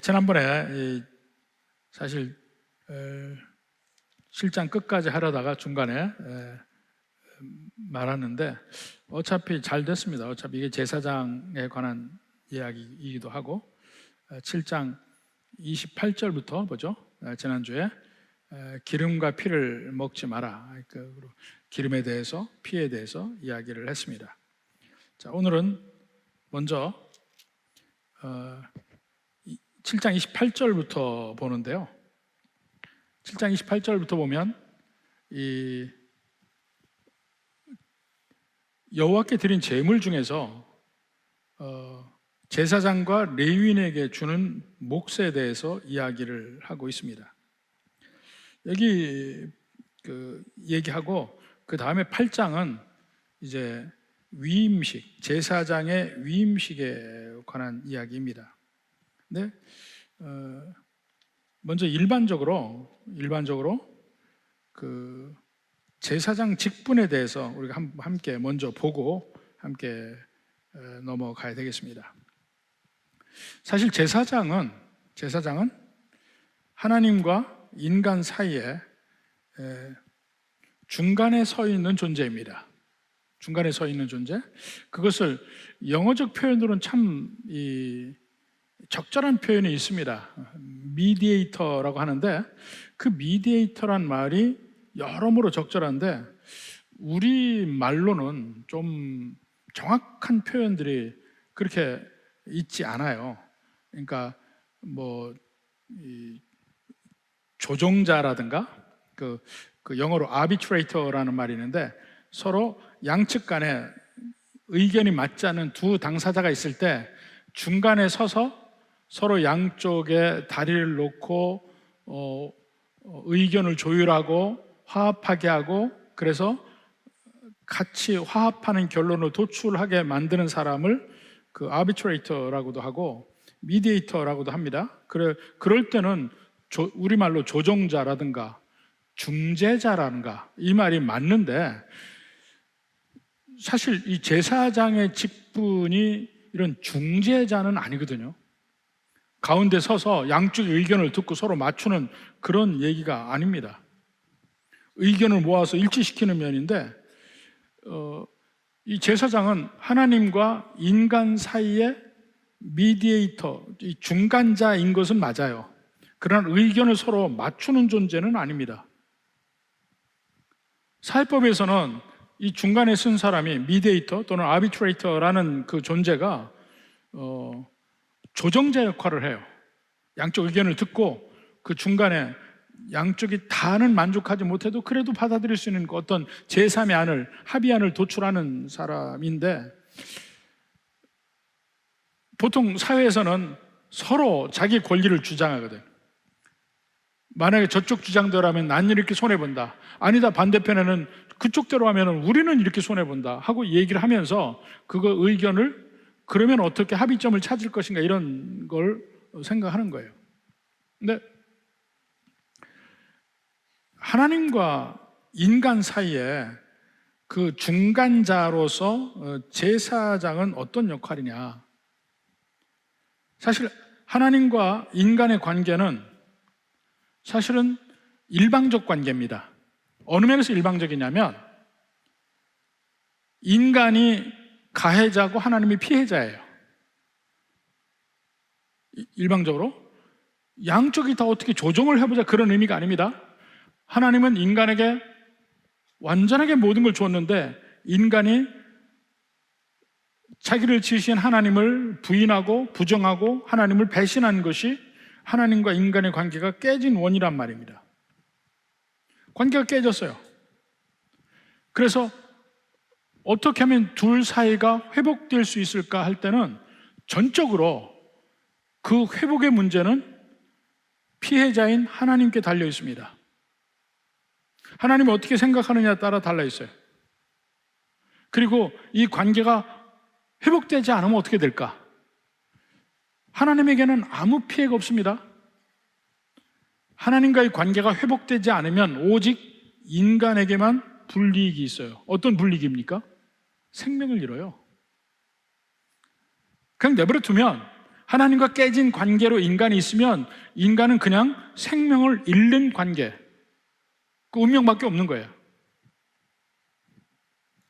지난번에 사실 실장 끝까지 하려다가 중간에 말하는데 어차피 잘 됐습니다. 어차피 이게 제사장에 관한 이야기이기도 하고 7장 28절부터 보죠. 지난주에 기름과 피를 먹지 마라. 기름에 대해서 피에 대해서 이야기를 했습니다. 자, 오늘은 먼저 7장 28절부터 보는데요. 7장 28절부터 보면 이 여호와께 드린 제물 중에서 제사장과 레위인에게 주는 몫에 대해서 이야기를 하고 있습니다. 여기 얘기하고 그 다음에 8장은 이제 위임식, 제사장의 위임식에 관한 이야기입니다. 네, 먼저 일반적으로 그 제사장 직분에 대해서 우리가 함께 먼저 보고 함께 넘어가야 되겠습니다. 사실 제사장은 하나님과 인간 사이에 중간에 서 있는 존재입니다. 중간에 서 있는 존재. 그것을 영어적 표현으로는 참 적절한 표현이 있습니다. 미디에이터라고 하는데 그 미디에이터란 말이 여러모로 적절한데 우리 말로는 좀 정확한 표현들이 그렇게 있지 않아요. 그러니까 조종자라든가 그 영어로 arbitrator라는 말이 있는데 서로 양측 간에 의견이 맞지 않는 두 당사자가 있을 때 중간에 서서 서로 양쪽에 다리를 놓고 의견을 조율하고 화합하게 하고 그래서 같이 화합하는 결론을 도출하게 만드는 사람을 그 아비트레이터라고도 하고 미디에이터라고도 합니다. 그럴 때는 우리말로 조종자라든가 중재자라든가 이 말이 맞는데 사실 이 제사장의 직분이 이런 중재자는 아니거든요. 가운데 서서 양쪽의 의견을 듣고 서로 맞추는 그런 얘기가 아닙니다. 의견을 모아서 일치시키는 면인데 이 제사장은 하나님과 인간 사이의 미디에이터, 이 중간자인 것은 맞아요. 그러나 의견을 서로 맞추는 존재는 아닙니다. 사회법에서는 이 중간에 쓴 사람이 미디에이터 또는 아비트레이터라는 그 존재가 조정자 역할을 해요. 양쪽 의견을 듣고 그 중간에 양쪽이 다는 만족하지 못해도 그래도 받아들일 수 있는 어떤 제3의 안을, 합의안을 도출하는 사람인데 보통 사회에서는 서로 자기 권리를 주장하거든. 만약에 저쪽 주장대로 하면 난 이렇게 손해본다, 아니다 반대편에는 그쪽대로 하면 우리는 이렇게 손해본다 하고 얘기를 하면서 그거 의견을 그러면 어떻게 합의점을 찾을 것인가 이런 걸 생각하는 거예요. 근데 하나님과 인간 사이에 그 중간자로서 제사장은 어떤 역할이냐? 사실 하나님과 인간의 관계는 사실은 일방적 관계입니다. 어느 면에서 일방적이냐면 인간이 가해자고 하나님이 피해자예요. 일방적으로 양쪽이 다 어떻게 조정을 해보자 그런 의미가 아닙니다. 하나님은 인간에게 완전하게 모든 걸 줬는데 인간이 자기를 지으신 하나님을 부인하고 부정하고 하나님을 배신한 것이 하나님과 인간의 관계가 깨진 원이란 말입니다. 관계가 깨졌어요. 그래서 어떻게 하면 둘 사이가 회복될 수 있을까 할 때는 전적으로 그 회복의 문제는 피해자인 하나님께 달려 있습니다. 하나님이 어떻게 생각하느냐에 따라 달라 있어요. 그리고 이 관계가 회복되지 않으면 어떻게 될까? 하나님에게는 아무 피해가 없습니다. 하나님과의 관계가 회복되지 않으면 오직 인간에게만 불이익이 있어요. 어떤 불이익입니까? 생명을 잃어요. 그냥 내버려 두면 하나님과 깨진 관계로 인간이 있으면 인간은 그냥 생명을 잃는 관계, 그 운명밖에 없는 거예요.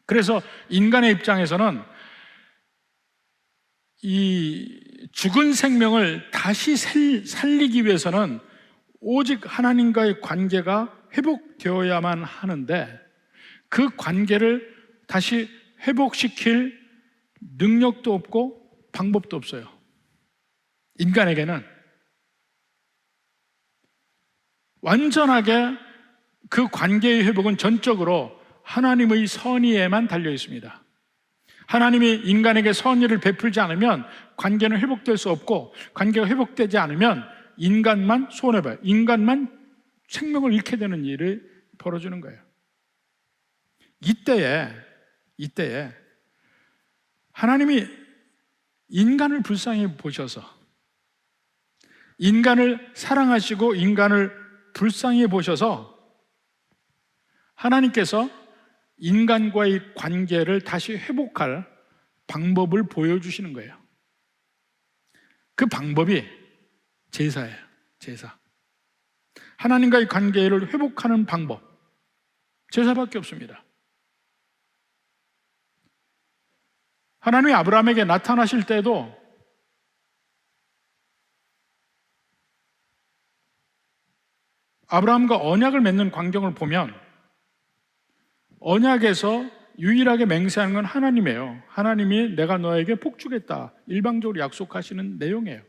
그래서 인간의 입장에서는 이 죽은 생명을 다시 살리기 위해서는 오직 하나님과의 관계가 회복되어야만 하는데, 그 관계를 다시 회복시킬 능력도 없고 방법도 없어요. 인간에게는 완전하게 그 관계의 회복은 전적으로 하나님의 선의에만 달려 있습니다. 하나님이 인간에게 선의를 베풀지 않으면 관계는 회복될 수 없고, 관계가 회복되지 않으면 인간만 손해봐요. 인간만 생명을 잃게 되는 일이 벌어지는 거예요. 이때에 하나님이 인간을 불쌍히 보셔서, 인간을 사랑하시고 인간을 불쌍히 보셔서 하나님께서 인간과의 관계를 다시 회복할 방법을 보여주시는 거예요. 그 방법이 제사예요. 제사. 하나님과의 관계를 회복하는 방법, 제사밖에 없습니다. 하나님이 아브라함에게 나타나실 때도 아브라함과 언약을 맺는 광경을 보면 언약에서 유일하게 맹세하는 건 하나님이에요. 하나님이 내가 너에게 복 주겠다 일방적으로 약속하시는 내용이에요.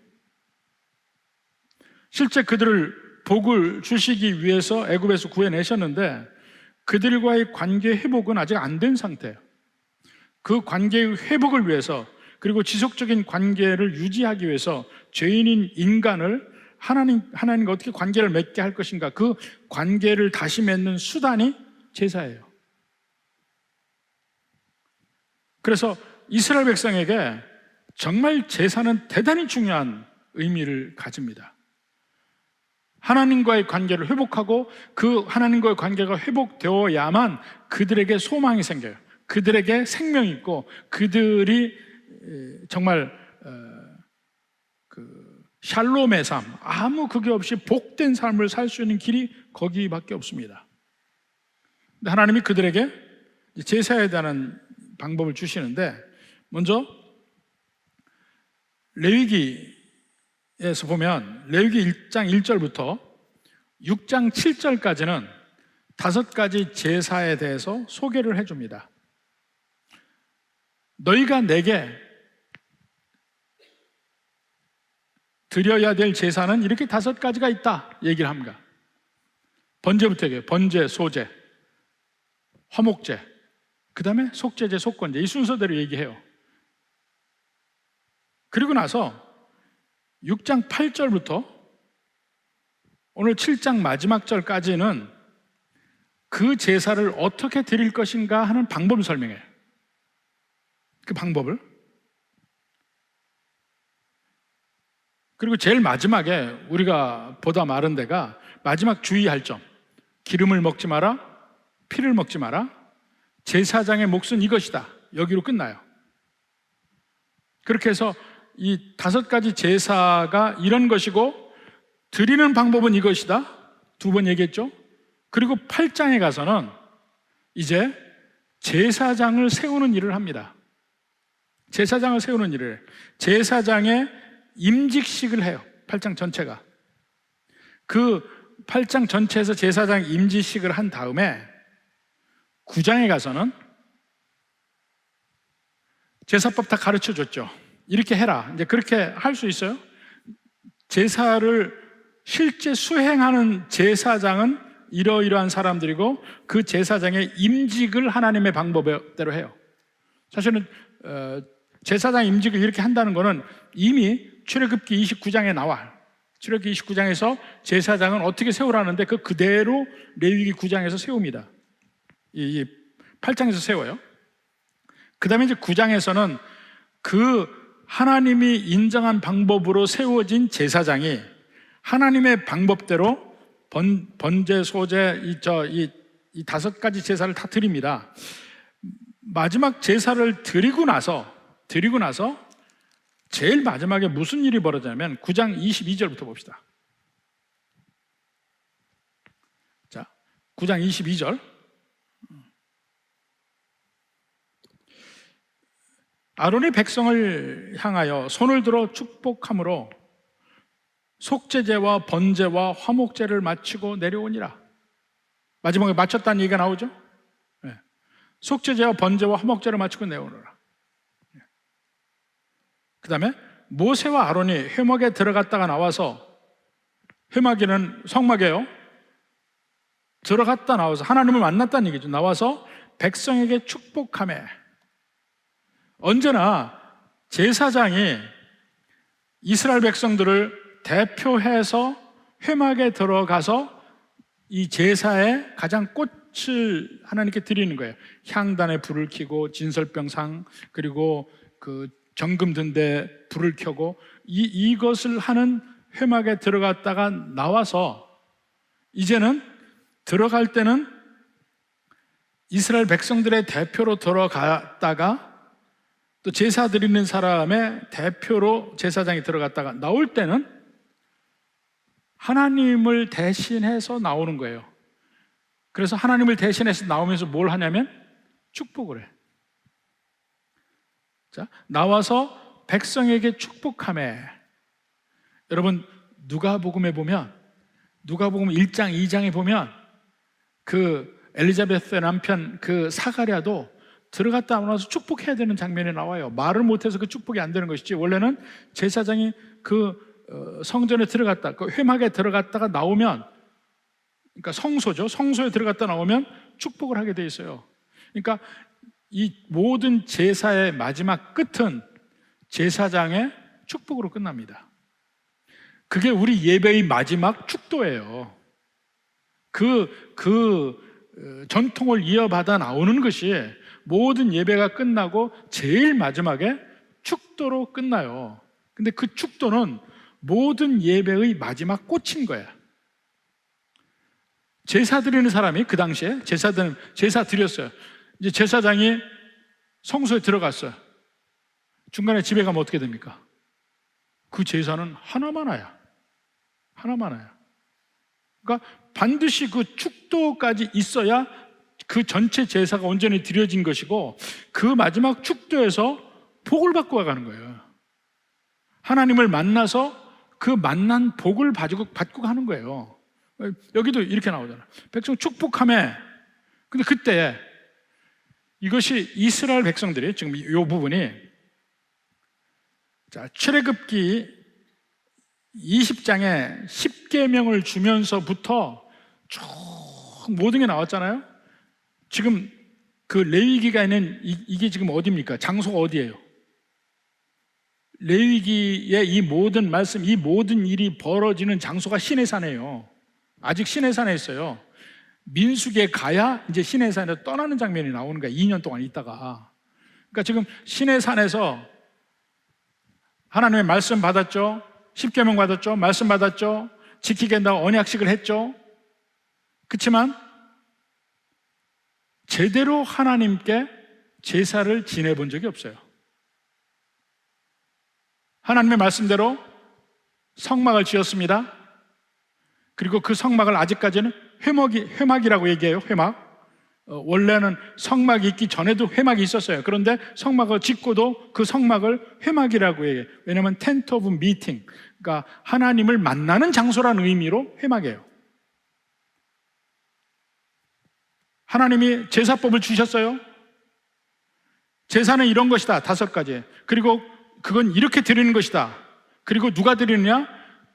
실제 그들을 복을 주시기 위해서 애굽에서 구해내셨는데 그들과의 관계 회복은 아직 안 된 상태예요. 그 관계의 회복을 위해서, 그리고 지속적인 관계를 유지하기 위해서 죄인인 인간을 하나님과 어떻게 관계를 맺게 할 것인가, 그 관계를 다시 맺는 수단이 제사예요. 그래서 이스라엘 백성에게 정말 제사는 대단히 중요한 의미를 가집니다. 하나님과의 관계를 회복하고 그 하나님과의 관계가 회복되어야만 그들에게 소망이 생겨요. 그들에게 생명이 있고 그들이 정말 샬롬의 삶, 아무 그게 없이 복된 삶을 살 수 있는 길이 거기밖에 없습니다. 근데 하나님이 그들에게 제사에 대한 방법을 주시는데, 먼저 레위기에서 보면 레위기 1장 1절부터 6장 7절까지는 5가지 제사에 대해서 소개를 해줍니다. 너희가 내게 드려야 될 제사는 이렇게 5가지가 있다 얘기를 합니다. 번제부터 얘기해요. 번제, 소제, 화목제, 그 다음에 속죄제, 속건제, 이 순서대로 얘기해요. 그리고 나서 6장 8절부터 오늘 7장 마지막 절까지는 그 제사를 어떻게 드릴 것인가 하는 방법을 설명해요. 그 방법을. 그리고 제일 마지막에 우리가 보다 마른 데가 마지막 주의할 점, 기름을 먹지 마라, 피를 먹지 마라, 제사장의 몫은 이것이다, 여기로 끝나요. 그렇게 해서 이 5가지 제사가 이런 것이고 드리는 방법은 이것이다, 2번 얘기했죠. 그리고 8장에 가서는 이제 제사장을 세우는 일을 합니다. 제사장을 세우는 일을, 제사장의 임직식을 해요. 8장 전체가. 그 8장 전체에서 제사장 임직식을 한 다음에 9장에 가서는 제사법 다 가르쳐 줬죠. 이렇게 해라. 이제 그렇게 할 수 있어요. 제사를 실제 수행하는 제사장은 이러이러한 사람들이고 그 제사장의 임직을 하나님의 방법대로 해요. 사실은 제사장 임직을 이렇게 한다는 것은 이미 출애굽기 29장에 나와. 출애굽기 29장에서 제사장은 어떻게 세우라는데 그 그대로 레위기 9장에서 세웁니다. 이 8장에서 세워요. 그 다음에 이제 9장에서는 그 하나님이 인정한 방법으로 세워진 제사장이 하나님의 방법대로 번제, 소제, 이 5가지 제사를 다 드립니다. 마지막 제사를 드리고 나서 제일 마지막에 무슨 일이 벌어지냐면 9장 22절부터 봅시다. 자, 9장 22절. 아론이 백성을 향하여 손을 들어 축복함으로 속죄제와 번제와 화목제를 마치고 내려오니라. 마지막에 마쳤다는 얘기가 나오죠. 네. 속죄제와 번제와 화목제를 마치고 내려오니라. 네. 그 다음에 모세와 아론이 회막에 들어갔다가 나와서, 회막에는 성막이에요. 들어갔다 나와서 하나님을 만났다는 얘기죠. 나와서 백성에게 축복하며. 언제나 제사장이 이스라엘 백성들을 대표해서 회막에 들어가서 이 제사의 가장 꽃을 하나님께 드리는 거예요. 향단에 불을 켜고 진설병상, 그리고 그 정금 든 데 불을 켜고 이것을 하는 회막에 들어갔다가 나와서 이제는 들어갈 때는 이스라엘 백성들의 대표로 들어갔다가 또 제사 드리는 사람의 대표로 제사장이 들어갔다가 나올 때는 하나님을 대신해서 나오는 거예요. 그래서 하나님을 대신해서 나오면서 뭘 하냐면 축복을 해. 자, 나와서 백성에게 축복하며. 여러분, 누가복음에 보면, 누가복음 1장 2장에 보면 그 엘리자베스의 남편 그 사가랴도 들어갔다 나와서 축복해야 되는 장면이 나와요. 말을 못해서 그 축복이 안 되는 것이지, 원래는 제사장이 그 성전에 들어갔다, 그 회막에 들어갔다가 나오면, 그러니까 성소죠. 성소에 들어갔다 나오면 축복을 하게 돼 있어요. 그러니까 이 모든 제사의 마지막 끝은 제사장의 축복으로 끝납니다. 그게 우리 예배의 마지막 축도예요. 그 전통을 이어받아 나오는 것이 모든 예배가 끝나고 제일 마지막에 축도로 끝나요. 근데 그 축도는 모든 예배의 마지막 꽃인 거야. 제사 드리는 사람이 그 당시에 제사 드렸어요. 이제 제사장이 성소에 들어갔어요. 중간에 집에 가면 어떻게 됩니까? 그 제사는 하나만아야. 그러니까 반드시 그 축도까지 있어야 그 전체 제사가 온전히 드려진 것이고, 그 마지막 축도에서 복을 받고 가는 거예요. 하나님을 만나서 그 만난 복을 받고 가는 거예요. 여기도 이렇게 나오잖아요. 백성 축복하며. 근데 그때 이것이 이스라엘 백성들이, 지금 이 부분이, 자, 출애굽기 20장에 10계명을 주면서부터 쭉 모든 게 나왔잖아요. 지금 그 레위기가 있는 이게 지금 어디입니까? 장소가 어디예요? 레위기의 이 모든 말씀, 이 모든 일이 벌어지는 장소가 시내산이에요. 아직 시내산에 있어요. 민수기에 가야 이제 시내산에서 떠나는 장면이 나오는 거야. 2년 동안 있다가. 그러니까 지금 시내산에서 하나님의 말씀 받았죠. 10계명 받았죠. 말씀 받았죠. 지키게 한다고 언약식을 했죠. 그렇지만 제대로 하나님께 제사를 지내본 적이 없어요. 하나님의 말씀대로 성막을 지었습니다. 그리고 그 성막을 아직까지는 회막이라고 얘기해요. 회막. 원래는 성막이 있기 전에도 회막이 있었어요. 그런데 성막을 짓고도 그 성막을 회막이라고 얘기해요. 왜냐하면 텐트 오브 미팅, 그러니까 하나님을 만나는 장소라는 의미로 회막이에요. 하나님이 제사법을 주셨어요. 제사는 이런 것이다, 5가지. 그리고 그건 이렇게 드리는 것이다. 그리고 누가 드리느냐?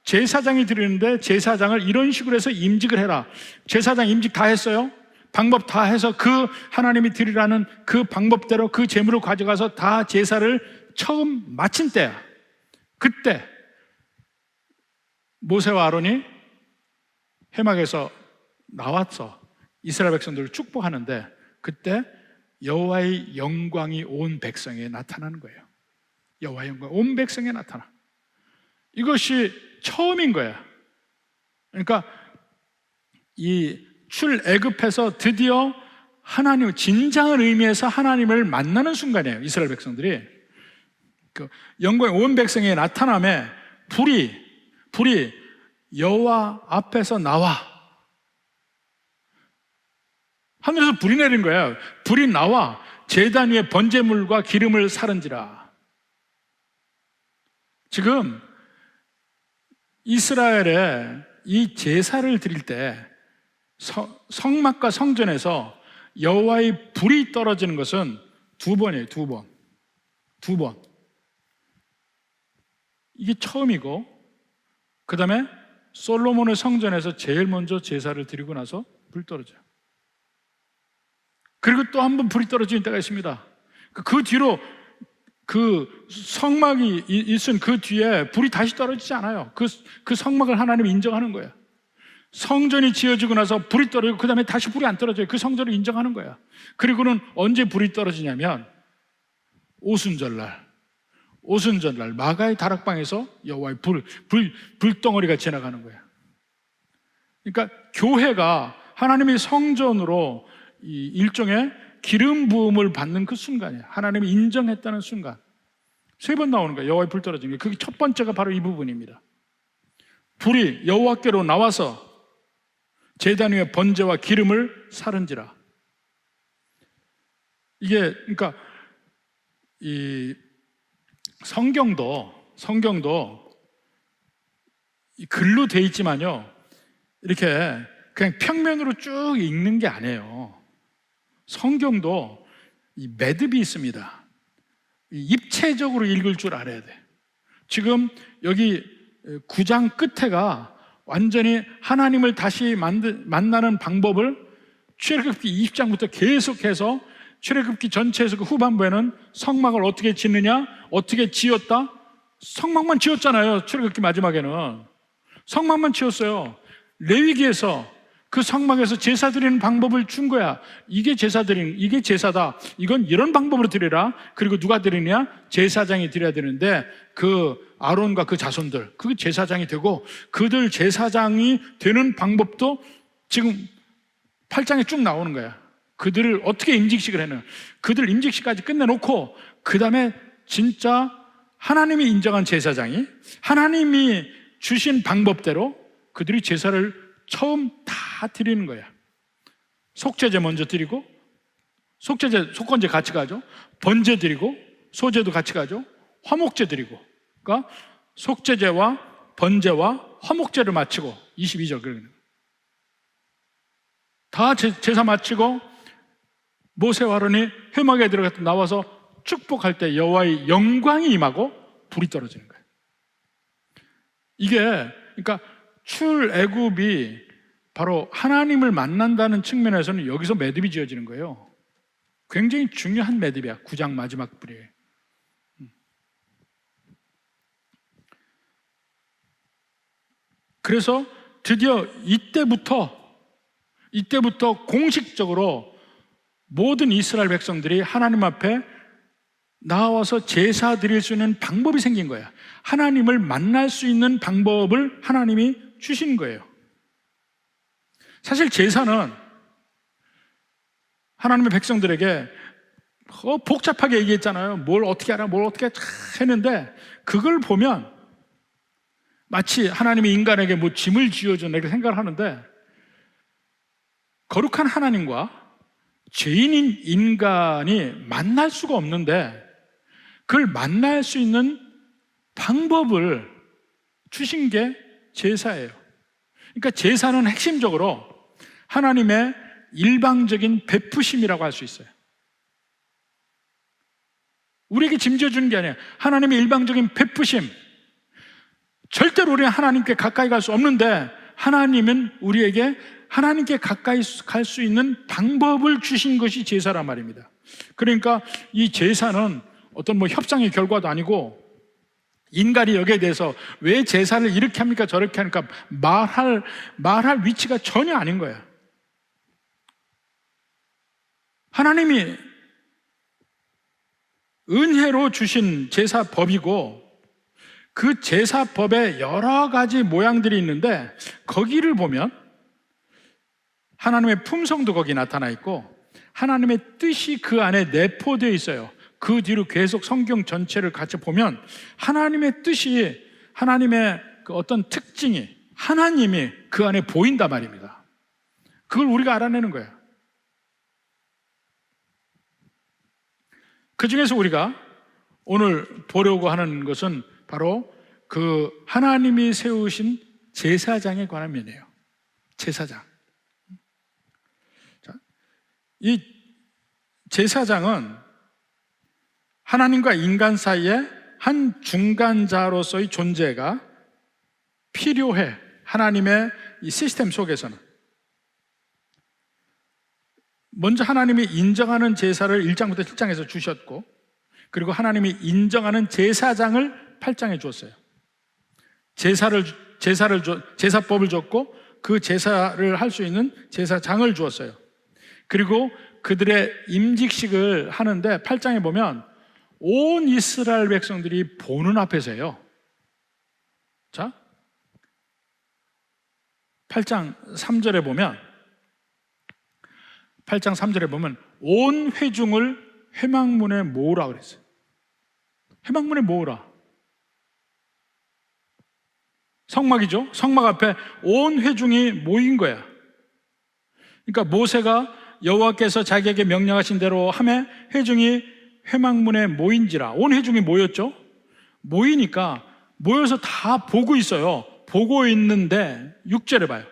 제사장이 드리는데 제사장을 이런 식으로 해서 임직을 해라. 제사장 임직 다 했어요. 방법 다 해서 그 하나님이 드리라는 그 방법대로 그 제물을 가져가서 다 제사를 처음 마친 때야. 그때 모세와 아론이 회막에서 나와서 이스라엘 백성들을 축복하는데, 그때 여호와의 영광이 온 백성에 나타나는 거예요. 여호와의 영광이 온 백성에 나타나. 이것이 처음인 거야. 그러니까 이 출애굽해서 드디어 하나님, 진정한 의미에서 하나님을 만나는 순간이에요. 이스라엘 백성들이. 그 영광의 온 백성의 나타남에 불이 여호와 앞에서 나와. 하늘에서 불이 내린 거예요. 불이 나와 제단 위에 번제물과 기름을 사른지라. 지금 이스라엘에 이 제사를 드릴 때 성막과 성전에서 여호와의 불이 떨어지는 것은 두 번이에요. 두 번. 이게 처음이고, 그 다음에 솔로몬의 성전에서 제일 먼저 제사를 드리고 나서 불 떨어져요. 그리고 또 한 번 불이 떨어지는 때가 있습니다. 그 뒤로 그 성막이 있은 그 뒤에 불이 다시 떨어지지 않아요. 그 성막을 하나님이 인정하는 거예요. 성전이 지어지고 나서 불이 떨어지고 그 다음에 다시 불이 안 떨어져요. 그 성전을 인정하는 거야. 그리고는 언제 불이 떨어지냐면 오순절날 마가의 다락방에서 여호와의 불덩어리가 지나가는 거야. 그러니까 교회가 하나님의 성전으로 이 일종의 기름 부음을 받는 그 순간이에요. 하나님이 인정했다는 순간. 3번 나오는 거예요. 여호와의 불 떨어지는 게. 그게 첫 번째가 바로 이 부분입니다. 불이 여호와께로 나와서 제단 위에 번제와 기름을 사른지라. 이게 그러니까 이 성경도 이 글로 돼 있지만요, 이렇게 그냥 평면으로 쭉 읽는 게 아니에요. 성경도 이 매듭이 있습니다. 입체적으로 읽을 줄 알아야 돼. 지금 여기 9장 끝에가 완전히 하나님을 다시 만나는 방법을 출애굽기 20장부터 계속해서 출애굽기 전체에서 그 후반부에는 성막을 어떻게 짓느냐, 어떻게 지었다. 성막만 지었잖아요. 출애굽기 마지막에는 성막만 지었어요. 레위기에서 그 성막에서 제사 드리는 방법을 준 거야. 이게 제사다. 이건 이런 방법으로 드리라. 그리고 누가 드리냐? 제사장이 드려야 되는데 그 아론과 그 자손들, 그게 제사장이 되고, 그들 제사장이 되는 방법도 지금 8장에 쭉 나오는 거야. 그들을 어떻게 임직식을 해는, 그들 임직식까지 끝내놓고 그 다음에 진짜 하나님이 인정한 제사장이 하나님이 주신 방법대로 그들이 제사를 처음 다 드리는 거야. 속죄제 먼저 드리고, 속건제 같이 가죠. 번제 드리고, 소제도 같이 가죠. 화목제 드리고. 그러니까 속죄제와 번제와 화목제를 마치고, 22절 그러는 다 제사 마치고 모세와 아론이 회막에 들어가서 나와서 축복할 때 여호와의 영광이 임하고 불이 떨어지는 거예요. 이게 그러니까 출애굽이 바로 하나님을 만난다는 측면에서는 여기서 매듭이 지어지는 거예요. 굉장히 중요한 매듭이야. 9장 마지막 불이에요. 그래서 드디어 이때부터 공식적으로 모든 이스라엘 백성들이 하나님 앞에 나와서 제사 드릴 수 있는 방법이 생긴 거야. 하나님을 만날 수 있는 방법을 하나님이 주신 거예요. 사실 제사는 하나님의 백성들에게 복잡하게 얘기했잖아요. 뭘 어떻게 하라, 뭘 어떻게 했는데, 그걸 보면 마치 하나님이 인간에게 뭐 짐을 지어줬나 이렇게 생각을 하는데, 거룩한 하나님과 죄인인 인간이 만날 수가 없는데 그걸 만날 수 있는 방법을 주신 게 제사예요. 그러니까 제사는 핵심적으로 하나님의 일방적인 베푸심이라고 할 수 있어요. 우리에게 짐져 주는 게 아니에요. 하나님의 일방적인 베푸심. 절대로 우리는 하나님께 가까이 갈 수 없는데 하나님은 우리에게 하나님께 가까이 갈 수 있는 방법을 주신 것이 제사란 말입니다. 그러니까 이 제사는 어떤 뭐 협상의 결과도 아니고, 인간이 여기에 대해서 왜 제사를 이렇게 합니까 저렇게 하니까 말할 위치가 전혀 아닌 거예요. 하나님이 은혜로 주신 제사법이고, 그 제사법에 여러 가지 모양들이 있는데 거기를 보면 하나님의 품성도 거기 나타나 있고 하나님의 뜻이 그 안에 내포되어 있어요. 그 뒤로 계속 성경 전체를 같이 보면 하나님의 뜻이, 하나님의 그 어떤 특징이, 하나님이 그 안에 보인단 말입니다. 그걸 우리가 알아내는 거예요. 그 중에서 우리가 오늘 보려고 하는 것은 바로 그 하나님이 세우신 제사장에 관한 면이에요. 제사장. 자, 이 제사장은 하나님과 인간 사이에 한 중간자로서의 존재가 필요해. 하나님의 이 시스템 속에서는 먼저 하나님이 인정하는 제사를 1장부터 7장에서 주셨고, 그리고 하나님이 인정하는 제사장을 8장에 주었어요. 제사법을 줬고, 그 제사를 할 수 있는 제사장을 주었어요. 그리고 그들의 임직식을 하는데 8장에 보면 온 이스라엘 백성들이 보는 앞에서요. 자, 8장 3절에 보면 온 회중을 회막문에 모으라 그랬어요. 회막문에 모으라. 성막이죠. 성막 앞에 온 회중이 모인 거야. 그러니까 모세가 여호와께서 자기에게 명령하신 대로 하매 회중이 회막문에 모인지라. 온 회중이 모였죠. 모이니까 모여서 다 보고 있어요. 보고 있는데 6절에 봐요.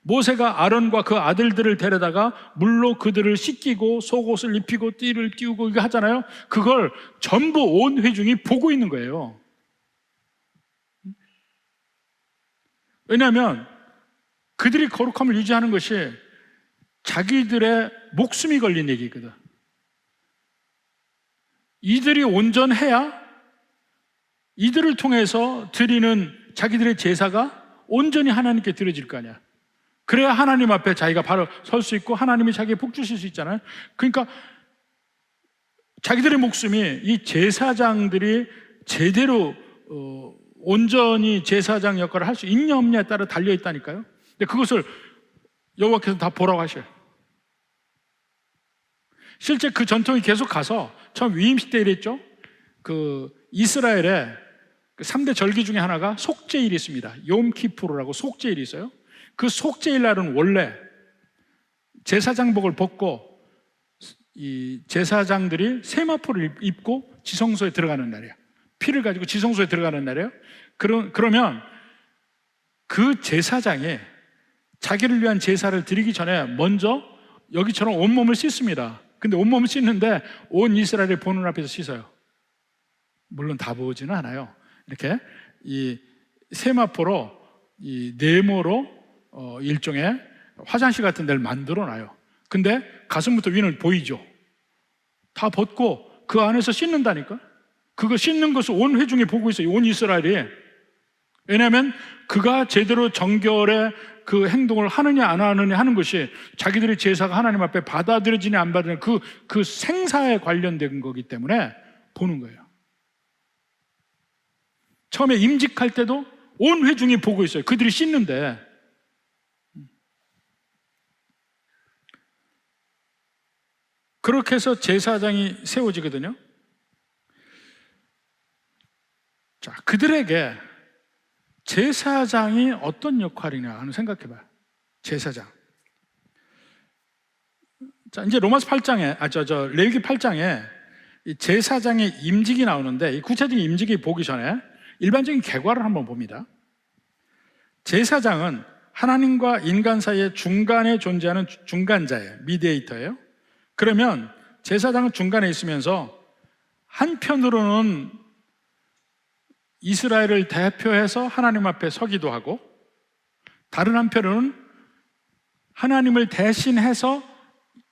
모세가 아론과 그 아들들을 데려다가 물로 그들을 씻기고 속옷을 입히고 띠를 띄우고 이거 하잖아요. 그걸 전부 온 회중이 보고 있는 거예요. 왜냐하면 그들이 거룩함을 유지하는 것이 자기들의 목숨이 걸린 얘기거든. 이들이 온전해야 이들을 통해서 드리는 자기들의 제사가 온전히 하나님께 드려질 거 아니야. 그래야 하나님 앞에 자기가 바로 설 수 있고 하나님이 자기에 복 주실 수 있잖아요. 그러니까 자기들의 목숨이 이 제사장들이 제대로 온전히 제사장 역할을 할 수 있냐 없냐에 따라 달려있다니까요. 근데 그것을 여호와께서 다 보라고 하셔요. 실제 그 전통이 계속 가서 처음 위임식 때 이랬죠. 그 이스라엘의 3대 절기 중에 하나가 속죄일이 있습니다. 욤키푸르라고 속죄일이 있어요. 그 속죄일 날은 원래 제사장복을 벗고 이 제사장들이 세마포를 입고 지성소에 들어가는 날이에요. 피를 가지고 지성소에 들어가는 날이에요. 그러면 그 제사장이 자기를 위한 제사를 드리기 전에 먼저 여기처럼 온몸을 씻습니다. 근데 온몸을 씻는데 온 이스라엘이 보는 앞에서 씻어요. 물론 다 보지는 않아요. 이렇게 이 세마포로 이 네모로 일종의 화장실 같은 데를 만들어 놔요. 근데 가슴부터 위는 보이죠. 다 벗고 그 안에서 씻는다니까. 그거 씻는 것을 온 회중이 보고 있어요. 온 이스라엘이. 왜냐하면 그가 제대로 정결의 그 행동을 하느냐 안 하느냐 하는 것이 자기들의 제사가 하나님 앞에 받아들여지냐 안 받아들여지냐 그 생사에 관련된 거기 때문에 보는 거예요. 처음에 임직할 때도 온 회중이 보고 있어요. 그들이 씻는데. 그렇게 해서 제사장이 세워지거든요. 자, 그들에게 제사장이 어떤 역할이냐 하는 생각해봐요. 제사장. 자, 이제 로마서 8장에, 레위기 8장에 이 제사장의 임직이 나오는데, 이 구체적인 임직이 보기 전에 일반적인 계과를 한번 봅니다. 제사장은 하나님과 인간 사이의 중간에 존재하는 중간자예요. 미디에이터예요. 그러면 제사장은 중간에 있으면서 한편으로는 이스라엘을 대표해서 하나님 앞에 서기도 하고, 다른 한편으로는 하나님을 대신해서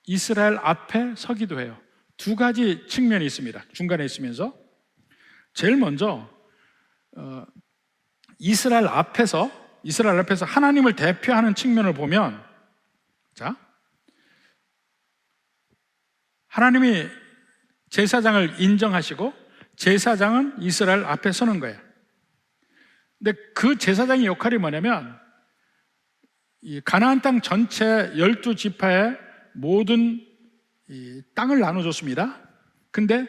이스라엘 앞에 서기도 해요. 두 가지 측면이 있습니다. 중간에 있으면서. 제일 먼저 이스라엘 앞에서 하나님을 대표하는 측면을 보면, 자, 하나님이 제사장을 인정하시고 제사장은 이스라엘 앞에 서는 거예요. 근데 그 제사장의 역할이 뭐냐면, 이 가나안 땅 전체 12지파의 모든 이 땅을 나눠줬습니다. 근데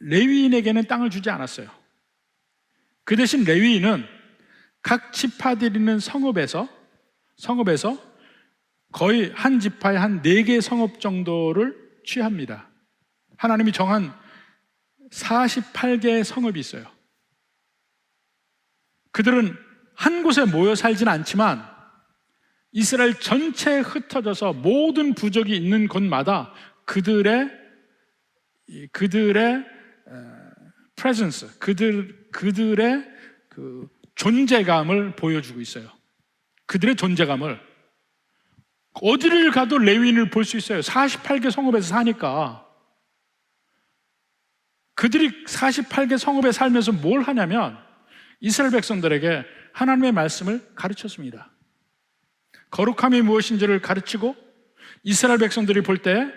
레위인에게는 땅을 주지 않았어요. 그 대신 레위인은 각 지파들이 있는 성읍에서 거의 한 지파에 한 4개 성읍 정도를 취합니다. 하나님이 정한 48개의 성읍이 있어요. 그들은 한 곳에 모여 살지는 않지만 이스라엘 전체에 흩어져서 모든 부족이 있는 곳마다 그들의 presence, 그들의 그 존재감을 보여주고 있어요. 그들의 존재감을 어디를 가도 레위인을 볼 수 있어요. 48개 성읍에서 사니까. 그들이 48개 성읍에 살면서 뭘 하냐면 이스라엘 백성들에게 하나님의 말씀을 가르쳤습니다. 거룩함이 무엇인지를 가르치고 이스라엘 백성들이 볼 때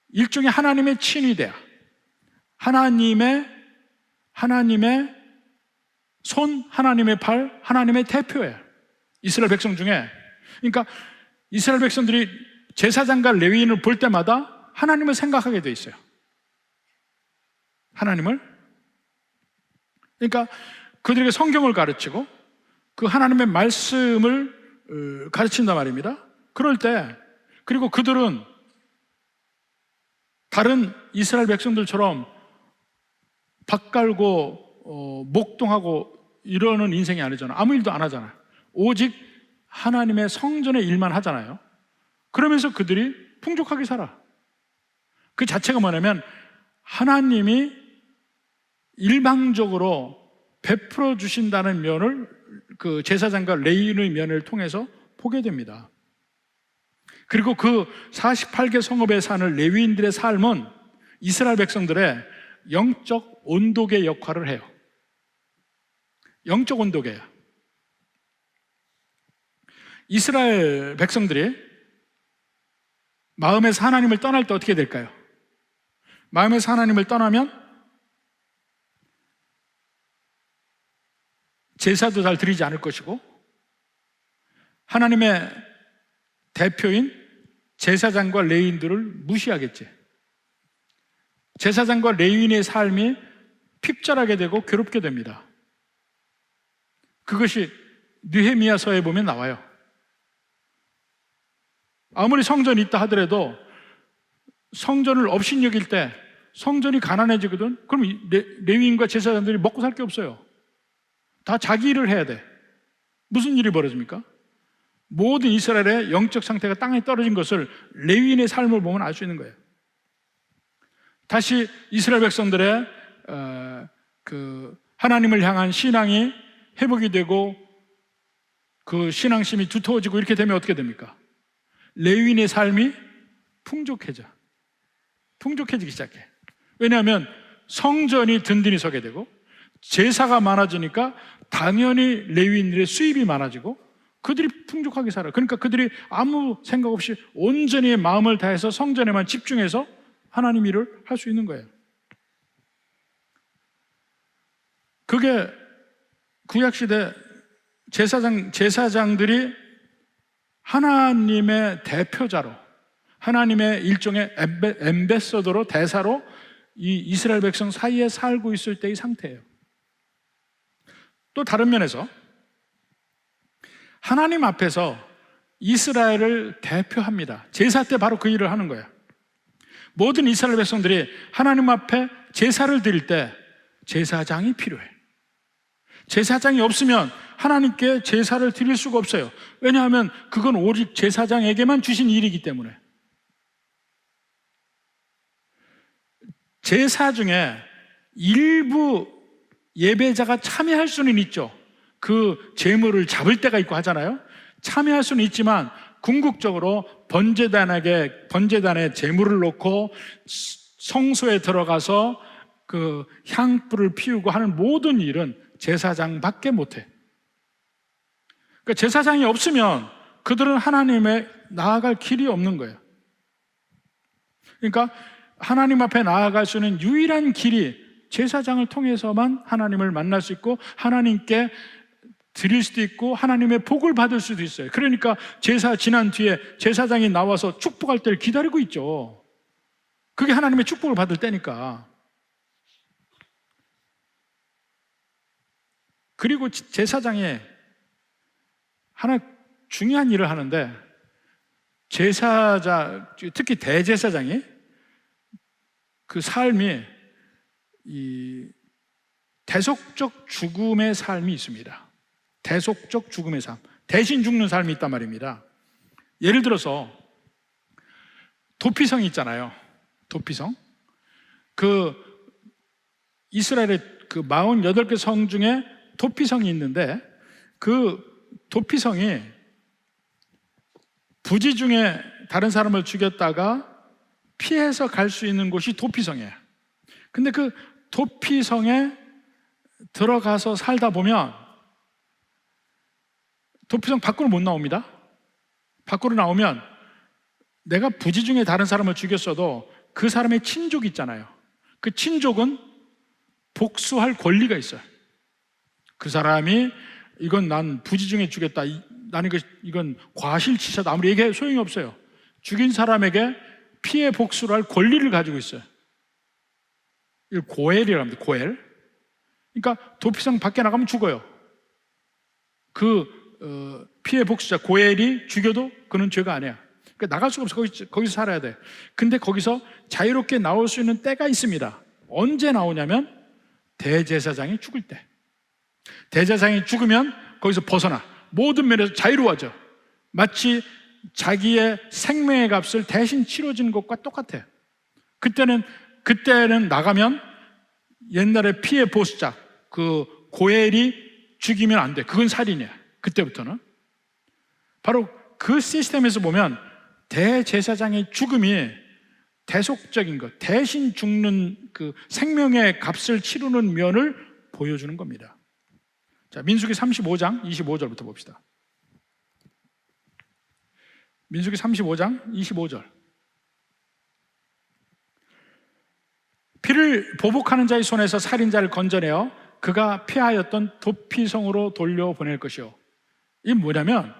일종의 하나님의 친위대야. 하나님의 손, 하나님의 발, 하나님의 대표예요. 이스라엘 백성 중에. 그러니까 이스라엘 백성들이 제사장과 레위인을 볼 때마다 하나님을 생각하게 돼 있어요. 하나님을. 그러니까 그들에게 성경을 가르치고 그 하나님의 말씀을 가르친단 말입니다. 그럴 때, 그리고 그들은 다른 이스라엘 백성들처럼 밭 갈고 목동하고 이러는 인생이 아니잖아요. 아무 일도 안 하잖아요. 오직 하나님의 성전의 일만 하잖아요. 그러면서 그들이 풍족하게 살아. 그 자체가 뭐냐면 하나님이 일방적으로 베풀어 주신다는 면을 그 제사장과 레위인의 면을 통해서 보게 됩니다. 그리고 그 48개 성읍에 사는 레위인들의 삶은 이스라엘 백성들의 영적 온도계 역할을 해요. 영적 온도계야. 이스라엘 백성들이 마음에서 하나님을 떠날 때 어떻게 될까요? 마음에서 하나님을 떠나면 제사도 잘 드리지 않을 것이고 하나님의 대표인 제사장과 레위인들을 무시하겠지. 제사장과 레위인의 삶이 핍절하게 되고 괴롭게 됩니다. 그것이 느헤미야서에 보면 나와요. 아무리 성전이 있다 하더라도 성전을 업신여길 때 성전이 가난해지거든. 그럼 레위인과 제사장들이 먹고 살 게 없어요. 다 자기 일을 해야 돼. 무슨 일이 벌어집니까? 모든 이스라엘의 영적 상태가 땅에 떨어진 것을 레위인의 삶을 보면 알 수 있는 거예요. 다시 이스라엘 백성들의 하나님을 향한 신앙이 회복이 되고 그 신앙심이 두터워지고 이렇게 되면 어떻게 됩니까? 레위인의 삶이 풍족해지기 시작해. 왜냐하면 성전이 든든히 서게 되고 제사가 많아지니까 당연히 레위인들의 수입이 많아지고 그들이 풍족하게 살아요. 그러니까 그들이 아무 생각 없이 온전히 마음을 다해서 성전에만 집중해서 하나님 일을 할 수 있는 거예요. 그게 구약시대 제사장들이 하나님의 대표자로, 하나님의 일종의 엠베서더로, 대사로 이 이스라엘 백성 사이에 살고 있을 때의 상태예요. 또 다른 면에서 하나님 앞에서 이스라엘을 대표합니다. 제사 때 바로 그 일을 하는 거예요. 모든 이스라엘 백성들이 하나님 앞에 제사를 드릴 때 제사장이 필요해. 제사장이 없으면 하나님께 제사를 드릴 수가 없어요. 왜냐하면 그건 오직 제사장에게만 주신 일이기 때문에. 제사 중에 일부 예배자가 참여할 수는 있죠. 그 제물을 잡을 때가 있고 하잖아요. 참여할 수는 있지만 궁극적으로 번제단에 제물을 놓고 성소에 들어가서 그 향불을 피우고 하는 모든 일은 제사장밖에 못해. 그러니까 제사장이 없으면 그들은 하나님에 나아갈 길이 없는 거예요. 그러니까 하나님 앞에 나아갈 수 있는 유일한 길이 제사장을 통해서만 하나님을 만날 수 있고 하나님께 드릴 수도 있고 하나님의 복을 받을 수도 있어요. 그러니까 제사 지난 뒤에 제사장이 나와서 축복할 때를 기다리고 있죠. 그게 하나님의 축복을 받을 때니까. 그리고 제사장이 하나 중요한 일을 하는데, 제사장, 특히 대제사장이 그 삶이 이 대속적 죽음의 삶이 있습니다. 대속적 죽음의 삶, 대신 죽는 삶이 있단 말입니다. 예를 들어서 도피성이 있잖아요. 도피성. 그 이스라엘의 그 48개 성 중에 도피성이 있는데, 그 도피성이 부지 중에 다른 사람을 죽였다가 피해서 갈 수 있는 곳이 도피성이에요. 근데 그 도피성에 들어가서 살다 보면 도피성 밖으로 못 나옵니다. 밖으로 나오면 내가 부지 중에 다른 사람을 죽였어도 그 사람의 친족이 있잖아요. 그 친족은 복수할 권리가 있어요. 그 사람이 이건 난 부지 중에 죽였다, 나는 이건 과실치사다, 아무리 얘기해도 소용이 없어요. 죽인 사람에게 피해 복수를 할 권리를 가지고 있어요. 이걸 고엘이라고 합니다. 고엘. 그러니까 도피성 밖에 나가면 죽어요. 피해 복수자 고엘이 죽여도 그는 죄가 아니야. 그러니까 나갈 수가 없어. 거기서 살아야 돼. 근데 거기서 자유롭게 나올 수 있는 때가 있습니다. 언제 나오냐면 대제사장이 죽을 때. 대제사장이 죽으면 거기서 벗어나 모든 면에서 자유로워져. 마치 자기의 생명의 값을 대신 치러지는 것과 똑같아요. 그때는 나가면 옛날에 피해 보수자 그 고엘이 죽이면 안 돼. 그건 살인이야. 그때부터는. 바로 그 시스템에서 보면 대제사장의 죽음이 대속적인 것, 대신 죽는 그 생명의 값을 치르는 면을 보여주는 겁니다. 자, 민수기 35장 25절부터 봅시다. 민수기 35장 25절. 피를 보복하는 자의 손에서 살인자를 건져내어 그가 피하였던 도피성으로 돌려보낼 것이요. 이게 뭐냐면,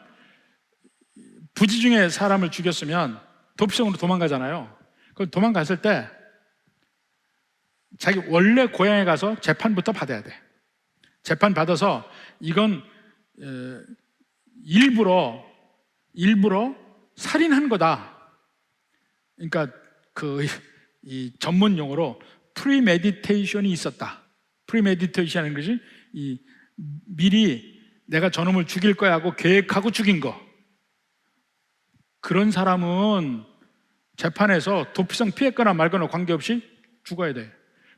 부지 중에 사람을 죽였으면 도피성으로 도망가잖아요. 그 도망갔을 때 자기 원래 고향에 가서 재판부터 받아야 돼. 재판 받아서 이건 일부러 살인한 거다. 그러니까 이 전문 용어로 프리메디테이션이 있었다. 프리메디테이션은 것이 미리 내가 저놈을 죽일 거야 하고 계획하고 죽인 거. 그런 사람은 재판에서 도피성 피했거나 말거나 관계없이 죽어야 돼.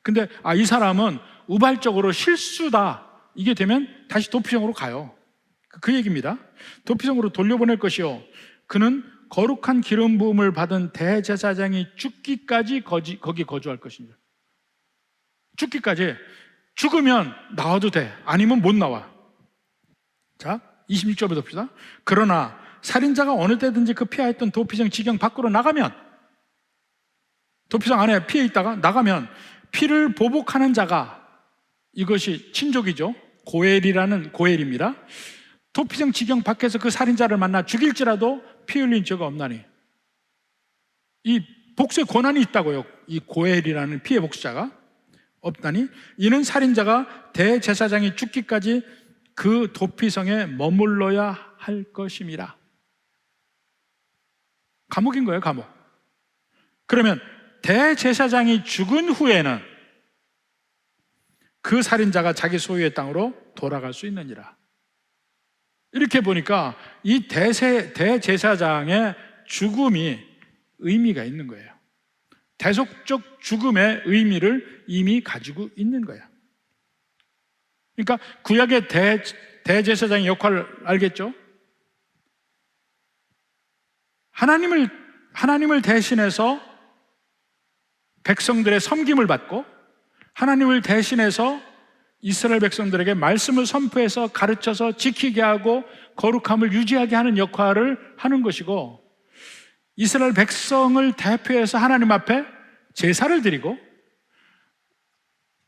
근데 이 사람은 우발적으로 실수다, 이게 되면 다시 도피성으로 가요. 그 얘기입니다. 도피성으로 돌려보낼 것이요, 그는 거룩한 기름 부음을 받은 대제사장이 죽기까지 거기 거주할 것입니다. 죽기까지. 죽으면 나와도 돼, 아니면 못 나와. 자, 26절부터 봅시다. 그러나 살인자가 어느 때든지 그 피하였던 도피성 지경 밖으로 나가면, 도피성 안에 피해 있다가 나가면 피를 보복하는 자가, 이것이 친족이죠. 고엘입니다. 도피성 지경 밖에서 그 살인자를 만나 죽일지라도 피 흘린 죄가 없나니. 이 복수의 권한이 있다고요. 이 고엘이라는 피해 복수자가 없다니, 이는 살인자가 대제사장이 죽기까지 그 도피성에 머물러야 할 것임이라. 감옥인 거예요, 감옥. 그러면 대제사장이 죽은 후에는 그 살인자가 자기 소유의 땅으로 돌아갈 수 있느니라. 이렇게 보니까 이 대제사장의 죽음이 의미가 있는 거예요. 대속적 죽음의 의미를 이미 가지고 있는 거예요. 그러니까 구약의 대제사장의 역할을 알겠죠? 하나님을 대신해서 백성들의 섬김을 받고, 하나님을 대신해서 이스라엘 백성들에게 말씀을 선포해서 가르쳐서 지키게 하고 거룩함을 유지하게 하는 역할을 하는 것이고, 이스라엘 백성을 대표해서 하나님 앞에 제사를 드리고,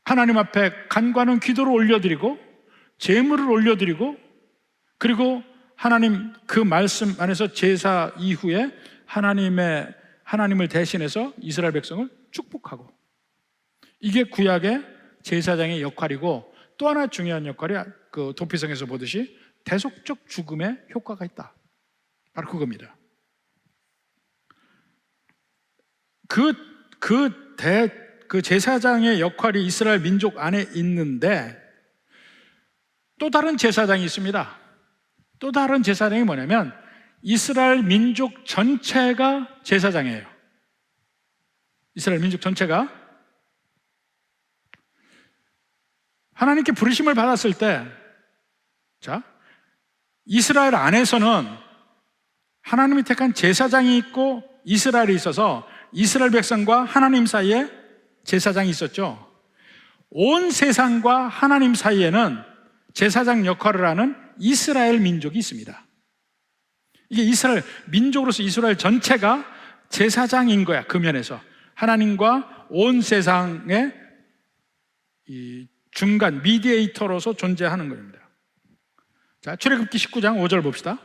하나님 앞에 간과하는 기도를 올려드리고, 제물을 올려드리고, 그리고 하나님 그 말씀 안에서 제사 이후에 하나님을 대신해서 이스라엘 백성을 축복하고, 이게 구약의 제사장의 역할이고, 또 하나 중요한 역할이 그 도피성에서 보듯이 대속적 죽음의 효과가 있다. 바로 그겁니다. 그 제사장의 역할이 이스라엘 민족 안에 있는데 또 다른 제사장이 있습니다. 또 다른 제사장이 뭐냐면 이스라엘 민족 전체가 제사장이에요. 이스라엘 민족 전체가 하나님께 부르심을 받았을 때, 자, 이스라엘 안에서는 하나님이 택한 제사장이 있고 이스라엘이 있어서 이스라엘 백성과 하나님 사이에 제사장이 있었죠. 온 세상과 하나님 사이에는 제사장 역할을 하는 이스라엘 민족이 있습니다. 이게 이스라엘 민족으로서 이스라엘 전체가 제사장인 거야. 그 면에서 하나님과 온 세상의 이 중간 미디에이터로서 존재하는 겁니다. 자, 출애굽기 19장 5절 봅시다.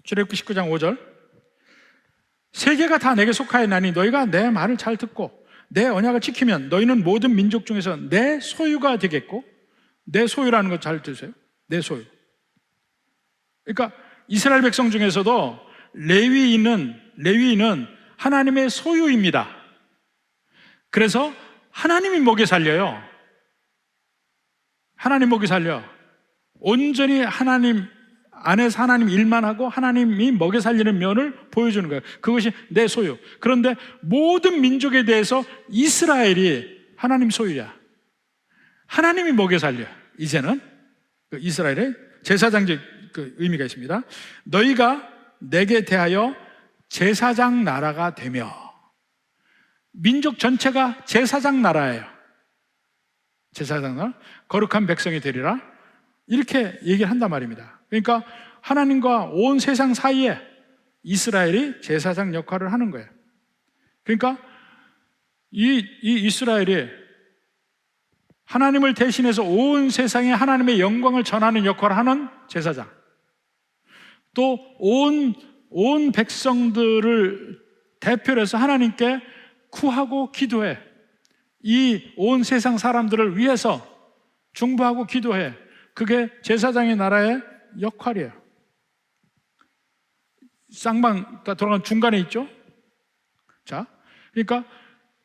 출애굽기 19장 5절. 세계가 다 내게 속하였나니 너희가 내 말을 잘 듣고 내 언약을 지키면 너희는 모든 민족 중에서 내 소유가 되겠고, 내 소유라는 거 잘 들으세요. 내 소유. 그러니까 이스라엘 백성 중에서도 레위인은 하나님의 소유입니다. 그래서 하나님이 먹여 살려요. 하나님 먹여 살려. 온전히 하나님 안에서 하나님 일만 하고 하나님이 먹여 살리는 면을 보여주는 거예요. 그것이 내 소유. 그런데 모든 민족에 대해서 이스라엘이 하나님 소유야. 하나님이 먹여 살려. 이제는 그 이스라엘의 제사장적 그 의미가 있습니다. 너희가 내게 대하여 제사장 나라가 되며, 민족 전체가 제사장 나라예요. 제사장 나라, 거룩한 백성이 되리라, 이렇게 얘기를 한단 말입니다. 그러니까 하나님과 온 세상 사이에 이스라엘이 제사장 역할을 하는 거예요. 그러니까 이 이스라엘이 하나님을 대신해서 온 세상에 하나님의 영광을 전하는 역할을 하는 제사장, 또 온 백성들을 대표로 해서 하나님께 구하고 기도해. 이 온 세상 사람들을 위해서 중보하고 기도해. 그게 제사장의 나라의 역할이에요. 쌍방 돌아가는 중간에 있죠. 자, 그러니까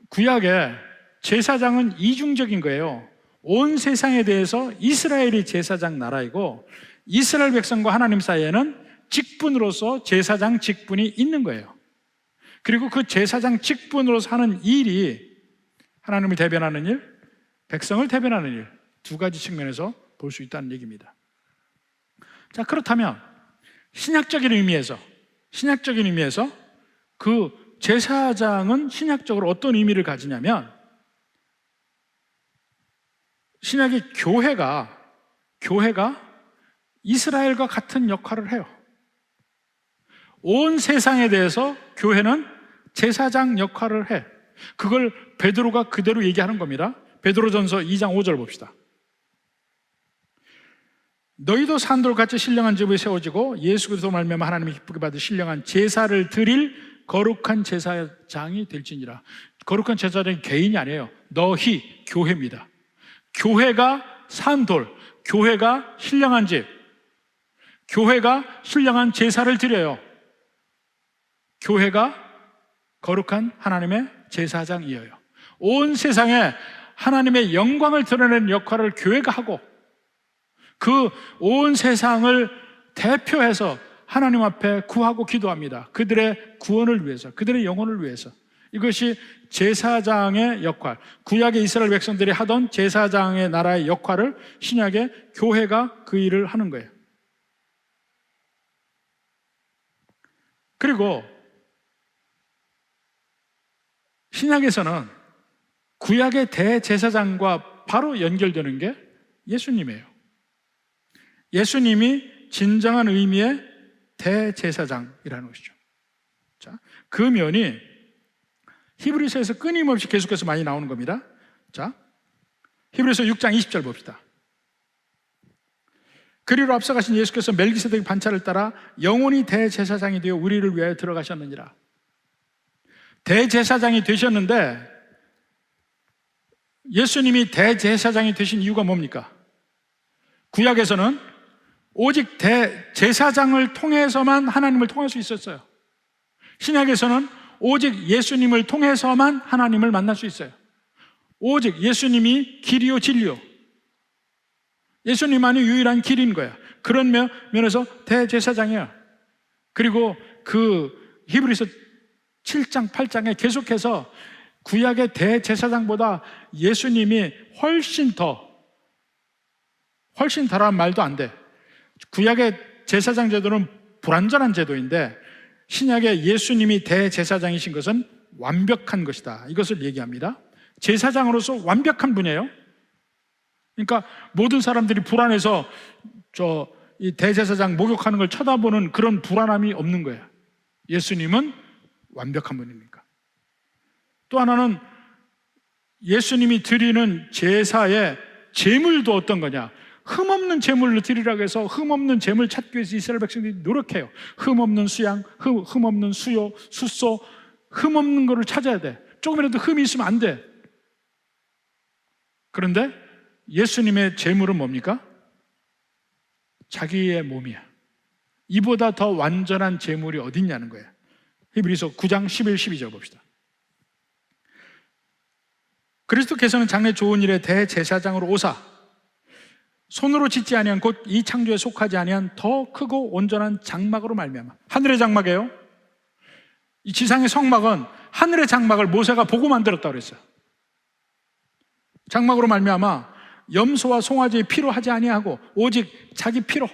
구약에 제사장은 이중적인 거예요. 온 세상에 대해서 이스라엘이 제사장 나라이고, 이스라엘 백성과 하나님 사이에는 직분으로서 제사장 직분이 있는 거예요. 그리고 그 제사장 직분으로서 하는 일이 하나님을 대변하는 일, 백성을 대변하는 일, 두 가지 측면에서 볼 수 있다는 얘기입니다. 자, 그렇다면 신약적인 의미에서 그 제사장은 신약적으로 어떤 의미를 가지냐면, 신약의 교회가 이스라엘과 같은 역할을 해요. 온 세상에 대해서 교회는 제사장 역할을 해. 그걸 베드로가 그대로 얘기하는 겁니다. 베드로전서 2장 5절 봅시다. 너희도 산돌같이 신령한 집에 세워지고 예수 그리스도 말미암아 하나님이 기쁘게 받을 신령한 제사를 드릴 거룩한 제사장이 될지니라. 거룩한 제사장이 개인이 아니에요. 너희 교회입니다. 교회가 산돌, 교회가 신령한 집, 교회가 신령한 제사를 드려요. 교회가 거룩한 하나님의 제사장이에요. 온 세상에 하나님의 영광을 드러내는 역할을 교회가 하고, 그 온 세상을 대표해서 하나님 앞에 구하고 기도합니다. 그들의 구원을 위해서, 그들의 영혼을 위해서. 이것이 제사장의 역할, 구약의 이스라엘 백성들이 하던 제사장의 나라의 역할을 신약의 교회가 그 일을 하는 거예요. 그리고 신약에서는 구약의 대제사장과 바로 연결되는 게 예수님이에요. 예수님이 진정한 의미의 대제사장이라는 것이죠. 자, 그 면이 히브리서에서 끊임없이 계속해서 많이 나오는 겁니다. 자, 히브리서 6장 20절 봅시다. 그리로 앞서가신 예수께서 멜기세덱 반차를 따라 영원히 대제사장이 되어 우리를 위하여 들어가셨느니라. 대제사장이 되셨는데 예수님이 대제사장이 되신 이유가 뭡니까? 구약에서는 오직 대제사장을 통해서만 하나님을 통할 수 있었어요. 신약에서는 오직 예수님을 통해서만 하나님을 만날 수 있어요. 오직 예수님이 길이요 진리요, 예수님만이 유일한 길인 거야. 그런 면에서 대제사장이야. 그리고 그 히브리서 7장 8장에 계속해서 구약의 대제사장보다 예수님이 훨씬 더란 말도 안 돼. 구약의 제사장 제도는 불완전한 제도인데 신약의 예수님이 대제사장이신 것은 완벽한 것이다, 이것을 얘기합니다. 제사장으로서 완벽한 분이에요. 그러니까 모든 사람들이 불안해서 이 대제사장 목욕하는 걸 쳐다보는 그런 불안함이 없는 거예요. 예수님은 완벽한 분이니까. 또 하나는 예수님이 드리는 제사의 제물도 어떤 거냐? 흠없는 제물로 드리라고 해서 흠없는 제물 찾기 위해서 이스라엘 백성들이 노력해요. 흠없는 수양, 흠없는 수요, 숫소, 흠없는 거를 찾아야 돼. 조금이라도 흠이 있으면 안 돼. 그런데 예수님의 제물은 뭡니까? 자기의 몸이야. 이보다 더 완전한 제물이 어딨냐는 거예요. 히브리서 9장 11, 12절 봅시다. 그리스도께서는 장래 좋은 일에 대제사장으로 오사 손으로 짓지 아니한 곧 이 창조에 속하지 아니한 더 크고 온전한 장막으로 말미암아. 하늘의 장막이에요. 이 지상의 성막은 하늘의 장막을 모세가 보고 만들었다고 그랬어요. 장막으로 말미암아 염소와 송아지의 피로 하지 아니하고 오직 자기 피로.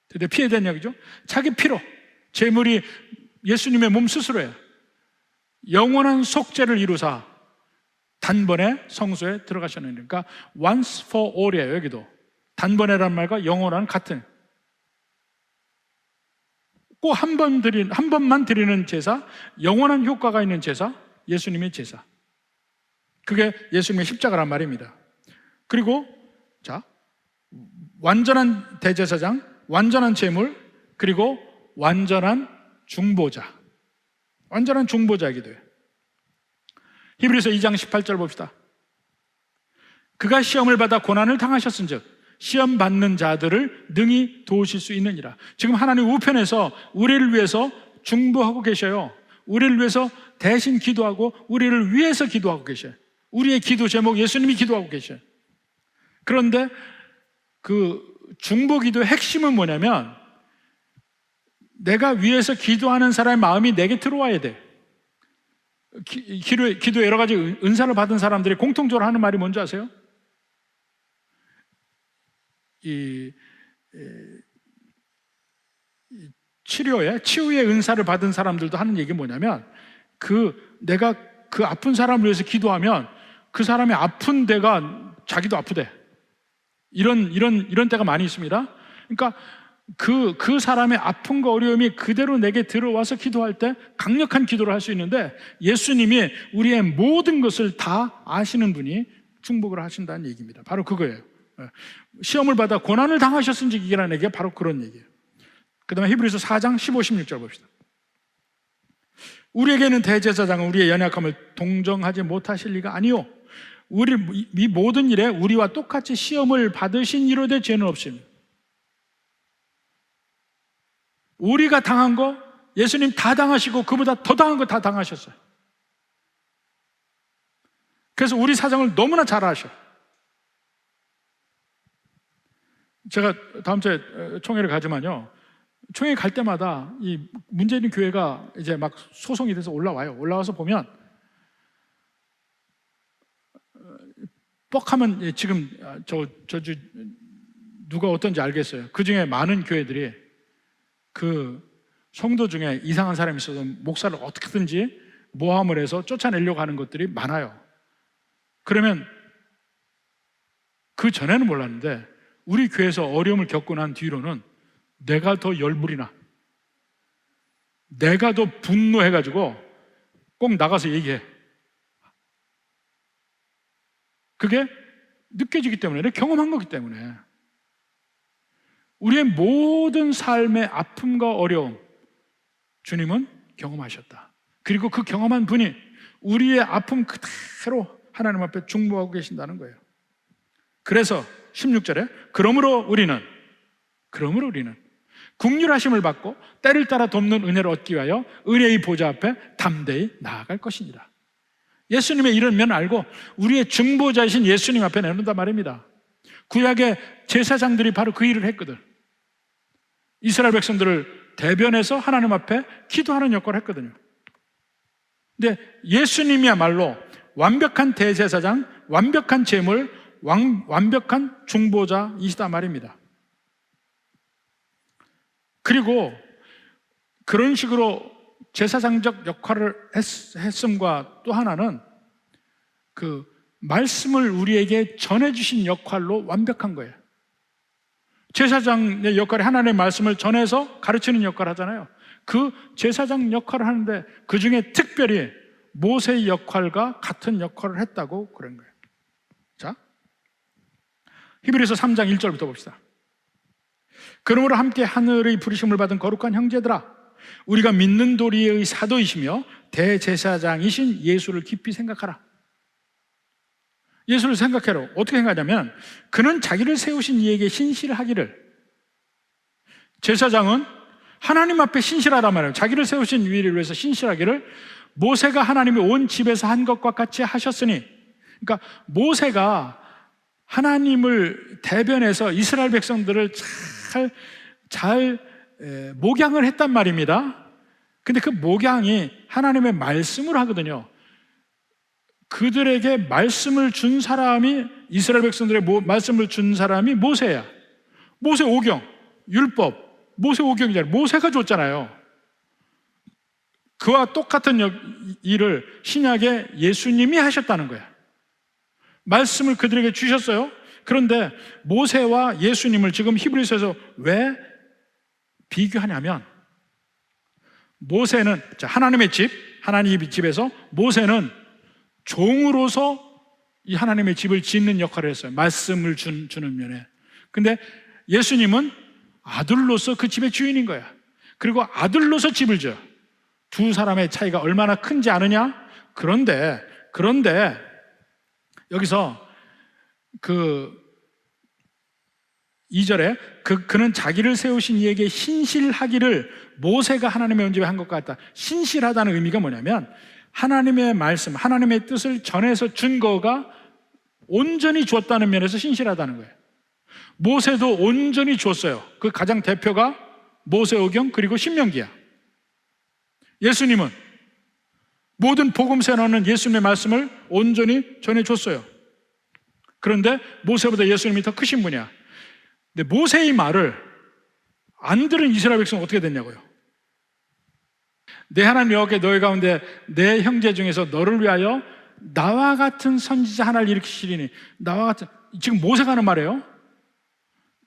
근데 피에 대한 이야기죠. 자기 피로, 제물이 예수님의 몸 스스로예요. 영원한 속죄를 이루사 단번에 성소에 들어가셨는, 그러니까 once for all이에요. 여기도 단번에란 말과 영원한 같은, 꼭 한 번만 드리는 제사, 영원한 효과가 있는 제사, 예수님의 제사. 그게 예수님의 십자가란 말입니다. 그리고 완전한 대제사장, 완전한 제물, 그리고 완전한 중보자. 완전한 중보자이기도 해요. 히브리서 2장 18절 봅시다. 그가 시험을 받아 고난을 당하셨은즉 시험 받는 자들을 능히 도우실 수 있느니라. 지금 하나님 우편에서 우리를 위해서 중보하고 계셔요. 우리를 위해서 대신 기도하고 우리를 위해서 기도하고 계셔요. 우리의 기도 제목 예수님이 기도하고 계셔요. 그런데 그 중보 기도의 핵심은 뭐냐면 내가 위해서 기도하는 사람의 마음이 내게 들어와야 돼. 기도에 여러 가지 은사를 받은 사람들이 공통적으로 하는 말이 뭔지 아세요? 치유의 은사를 받은 사람들도 하는 얘기가 뭐냐면 내가 그 아픈 사람을 위해서 기도하면 그 사람의 아픈 데가 자기도 아프대. 이런 때가 많이 있습니다. 그러니까 그 사람의 아픔과 어려움이 그대로 내게 들어와서 기도할 때 강력한 기도를 할 수 있는데 예수님이 우리의 모든 것을 다 아시는 분이 중보를 하신다는 얘기입니다. 바로 그거예요. 시험을 받아 고난을 당하셨은지 이라는 얘기가 바로 그런 얘기예요. 그 다음에 히브리서 4장 15, 16절 봅시다. 우리에게는 대제사장은 우리의 연약함을 동정하지 못하실 리가 아니요 이 모든 일에 우리와 똑같이 시험을 받으신 이로되 죄는 없습니다. 우리가 당한 거 예수님 다 당하시고 그보다 더 당한 거 다 당하셨어요. 그래서 우리 사정을 너무나 잘 아셔. 제가 다음 주에 총회를 가지만요, 총회 갈 때마다 이 문제 있는 교회가 이제 막 소송이 돼서 올라와요. 올라와서 보면 뻑하면 지금 저주 누가 어떤지 알겠어요. 그 중에 많은 교회들이 그 성도 중에 이상한 사람이 있어서 목사를 어떻게든지 모함을 해서 쫓아내려고 하는 것들이 많아요. 그러면 그 전에는 몰랐는데 우리 교회에서 어려움을 겪고 난 뒤로는 내가 더 열불이 나, 내가 더 분노해가지고 꼭 나가서 얘기해. 그게 느껴지기 때문에, 내가 경험한 거기 때문에. 우리의 모든 삶의 아픔과 어려움 주님은 경험하셨다. 그리고 그 경험한 분이 우리의 아픔 그대로 하나님 앞에 중보하고 계신다는 거예요. 그래서 16절에 그러므로 우리는 긍휼하심을 받고 때를 따라 돕는 은혜를 얻기 위하여 은혜의 보좌 앞에 담대히 나아갈 것입니다. 예수님의 이런 면을 알고 우리의 중보자이신 예수님 앞에 내놓는단 말입니다. 구약의 제사장들이 바로 그 일을 했거든. 이스라엘 백성들을 대변해서 하나님 앞에 기도하는 역할을 했거든요. 근데 예수님이야말로 완벽한 대제사장, 완벽한 제물, 완벽한 중보자이시다 말입니다. 그리고 그런 식으로 제사장적 역할을 했음과 또 하나는 그 말씀을 우리에게 전해주신 역할로 완벽한 거예요. 제사장의 역할이 하나님의 말씀을 전해서 가르치는 역할을 하잖아요. 그 제사장 역할을 하는데 그 중에 특별히 모세의 역할과 같은 역할을 했다고 그런 거예요. 자, 히브리서 3장 1절부터 봅시다. 그러므로 함께 하늘의 부르심을 받은 거룩한 형제들아, 우리가 믿는 도리의 사도이시며 대제사장이신 예수를 깊이 생각하라. 예수를 생각해라. 어떻게 생각하냐면 그는 자기를 세우신 이에게 신실하기를, 제사장은 하나님 앞에 신실하란 말이에요. 자기를 세우신 이를 위해서 신실하기를 모세가 하나님의 온 집에서 한 것과 같이 하셨으니, 그러니까 모세가 하나님을 대변해서 이스라엘 백성들을 잘 목양을 했단 말입니다. 근데 그 목양이 하나님의 말씀을 하거든요. 그들에게 말씀을 준 사람이, 이스라엘 백성들의 말씀을 준 사람이 모세야. 모세 오경, 율법, 모세 오경이잖아요. 모세가 줬잖아요. 그와 똑같은 일을 신약의 예수님이 하셨다는 거야. 말씀을 그들에게 주셨어요. 그런데 모세와 예수님을 지금 히브리서에서 왜 비교하냐면, 모세는 하나님의 집, 하나님의 집에서 모세는 종으로서 이 하나님의 집을 짓는 역할을 했어요. 말씀을 주는 면에. 근데 예수님은 아들로서 그 집의 주인인 거야. 그리고 아들로서 집을 져. 두 사람의 차이가 얼마나 큰지 아느냐? 그런데 여기서 그 2절에 그는 자기를 세우신 이에게 신실하기를 모세가 하나님의 온 집에 한 것 같다. 신실하다는 의미가 뭐냐면 하나님의 말씀, 하나님의 뜻을 전해서 준 거가 온전히 주었다는 면에서 신실하다는 거예요. 모세도 온전히 줬어요. 그 가장 대표가 모세오경 그리고 신명기야. 예수님은 모든 복음서에는 예수님의 말씀을 온전히 전해줬어요. 그런데 모세보다 예수님이 더 크신 분이야. 근데 모세의 말을 안 들은 이스라엘 백성은 어떻게 됐냐고요. 내 하나님 여호와께 너희 가운데 내 형제 중에서 너를 위하여 나와 같은 선지자 하나를 일으키시리니, 나와 같은, 지금 모세가 하는 말이에요.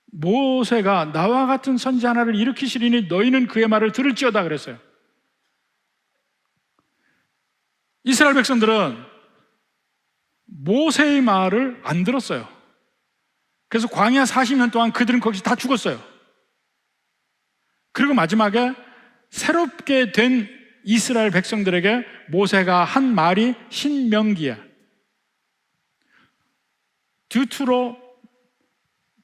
모세가 나와 같은 선지자 하나를 일으키시리니 너희는 그의 말을 들을지어다 그랬어요. 이스라엘 백성들은 모세의 말을 안 들었어요. 그래서 광야 40년 동안 그들은 거기서 다 죽었어요. 그리고 마지막에 새롭게 된 이스라엘 백성들에게 모세가 한 말이 신명기야.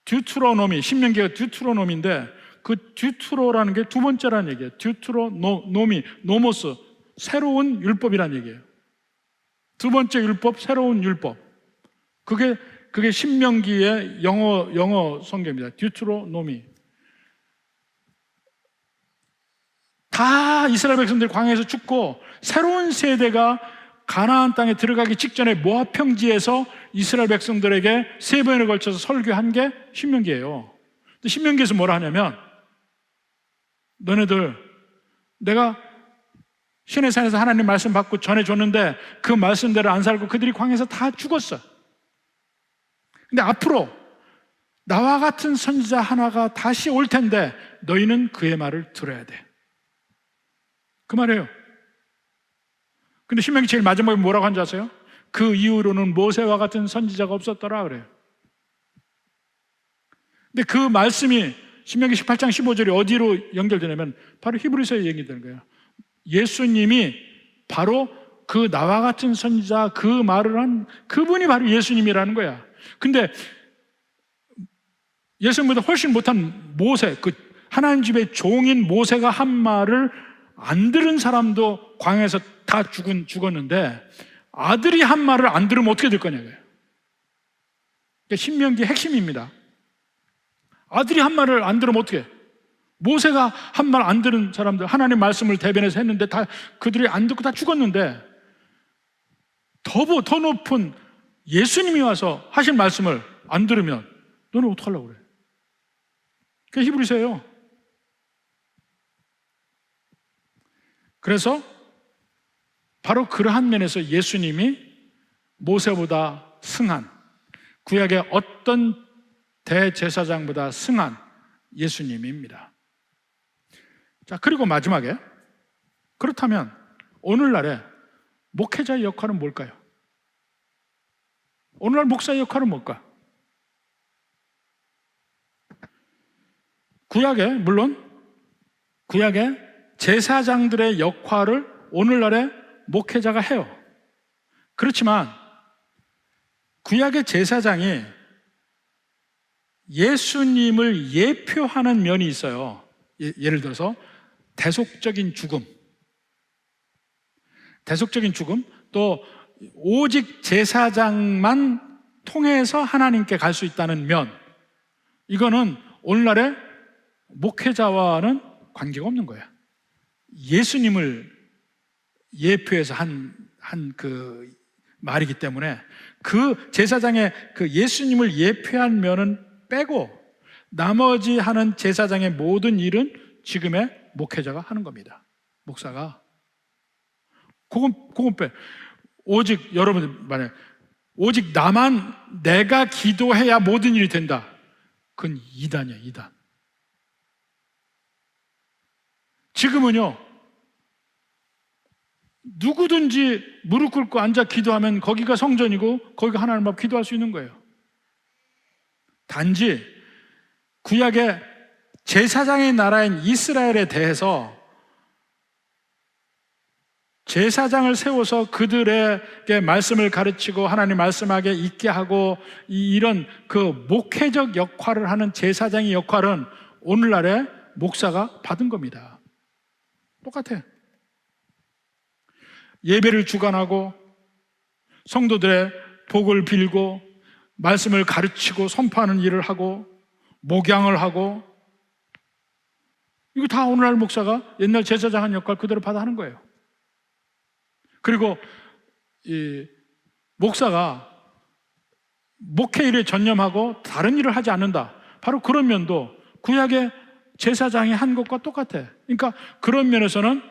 듀트로노미, 신명기가 듀트로노미인데 그 듀트로라는 게 두 번째라는 얘기예요. 듀트로노미, 노모스, 새로운 율법이라는 얘기예요. 두 번째 율법, 새로운 율법. 그게 신명기의 영어 성경입니다. 듀트로노미. 다 이스라엘 백성들이 광야에서 죽고 새로운 세대가 가나안 땅에 들어가기 직전에 모압 평지에서 이스라엘 백성들에게 3번에 걸쳐서 설교한 게 신명기예요. 근데 신명기에서 뭐라 하냐면, 너네들 내가 시내산에서 하나님 말씀 받고 전해줬는데 그 말씀대로 안 살고 그들이 광야에서 다 죽었어. 근데 앞으로 나와 같은 선지자 하나가 다시 올 텐데 너희는 그의 말을 들어야 돼. 그 말이에요. 근데 신명기 제일 마지막에 뭐라고 한지 아세요? 그 이후로는 모세와 같은 선지자가 없었더라 그래요. 근데 그 말씀이 신명기 18장 15절이 어디로 연결되냐면 바로 히브리서에 얘기되는 거예요. 예수님이 바로 그 나와 같은 선지자, 그 말을 한 그분이 바로 예수님이라는 거야. 근데 예수님보다 훨씬 못한 모세, 그 하나님 집의 종인 모세가 한 말을 안 들은 사람도 광야에서 다 죽었는데, 아들이 한 말을 안 들으면 어떻게 될 거냐고요. 신명기 핵심입니다. 아들이 한 말을 안 들으면 어떻게 해? 모세가 한 말 안 들은 사람들, 하나님 말씀을 대변해서 했는데 다 그들이 안 듣고 다 죽었는데, 더 높은 예수님이 와서 하신 말씀을 안 들으면 너는 어떡하려고 그래? 그게 히브리서예요. 그래서 바로 그러한 면에서 예수님이 모세보다 승한, 구약의 어떤 대제사장보다 승한 예수님입니다. 자, 그리고 마지막에, 그렇다면 오늘날의 목회자의 역할은 뭘까요? 오늘날 목사의 역할은 뭘까? 물론 구약의 제사장들의 역할을 오늘날의 목회자가 해요. 그렇지만 구약의 제사장이 예수님을 예표하는 면이 있어요. 예를 들어서 대속적인 죽음, 또 오직 제사장만 통해서 하나님께 갈 수 있다는 면, 이거는 오늘날의 목회자와는 관계가 없는 거예요. 예수님을 예표해서 한 그 말이기 때문에 그 제사장의 그 예수님을 예표한 면은 빼고 나머지 하는 제사장의 모든 일은 지금의 목회자가 하는 겁니다. 목사가. 그건 빼. 오직 여러분들 만약 오직 내가 기도해야 모든 일이 된다. 그건 이단이야, 이단. 지금은요, 누구든지 무릎 꿇고 앉아 기도하면 거기가 성전이고 거기가 하나님 앞 기도할 수 있는 거예요. 단지 구약의 제사장의 나라인 이스라엘에 대해서 제사장을 세워서 그들에게 말씀을 가르치고 하나님 말씀하게 있게 하고 이런 그 목회적 역할을 하는 제사장의 역할은 오늘날의 목사가 받은 겁니다. 똑같아. 예배를 주관하고 성도들의 복을 빌고 말씀을 가르치고 선포하는 일을 하고 목양을 하고, 이거 다 오늘날 목사가 옛날 제사장 한 역할 그대로 받아 하는 거예요. 그리고 이 목사가 목회 일에 전념하고 다른 일을 하지 않는다, 바로 그런 면도 구약의 제사장이 한 것과 똑같아. 그러니까 그런 면에서는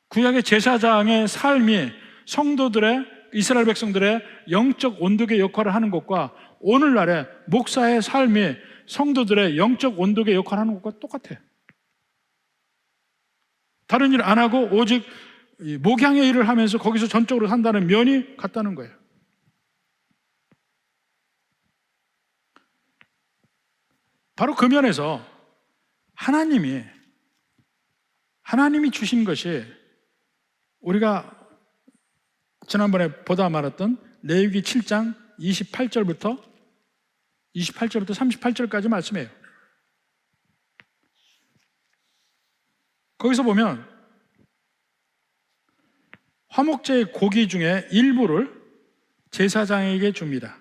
구약의 제사장의 삶이 성도들의, 이스라엘 백성들의 영적 온도계 역할을 하는 것과 오늘날의 목사의 삶이 성도들의 영적 온도계 역할을 하는 것과 똑같아. 다른 일 안 하고 오직 목양의 일을 하면서 거기서 전적으로 산다는 면이 같다는 거예요. 바로 그 면에서 하나님이 주신 것이 우리가 지난번에 보다 말았던 레위기 7장 28절부터 38절까지 말씀이에요. 거기서 보면 화목제의 고기 중에 일부를 제사장에게 줍니다.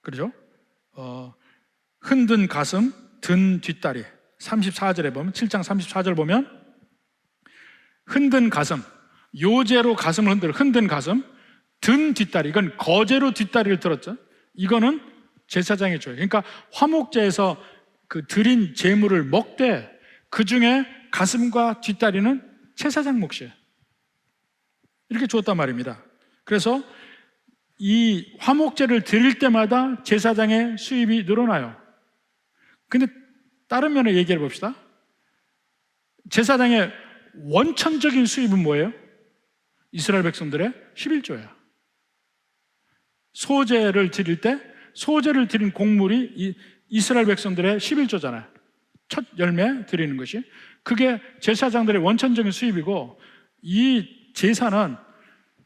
그렇죠? 흔든 가슴, 든 뒷다리. 34절에 보면, 7장 34절 보면 흔든 가슴, 요제로 가슴을 흔든 가슴, 든 뒷다리, 이건 거제로 뒷다리를 들었죠. 이거는 제사장이 줘요. 그러니까 화목제에서 그 드린 제물을 먹되 그 중에 가슴과 뒷다리는 제사장 몫이에요. 이렇게 주었단 말입니다. 그래서 이 화목제를 드릴 때마다 제사장의 수입이 늘어나요. 근데 다른 면을 얘기해 봅시다. 제사장의 원천적인 수입은 뭐예요? 이스라엘 백성들의 11조예요. 소제를 드릴 때 소제를 드린 곡물이 이스라엘 백성들의 11조잖아요. 첫 열매 드리는 것이. 그게 제사장들의 원천적인 수입이고, 이 제사는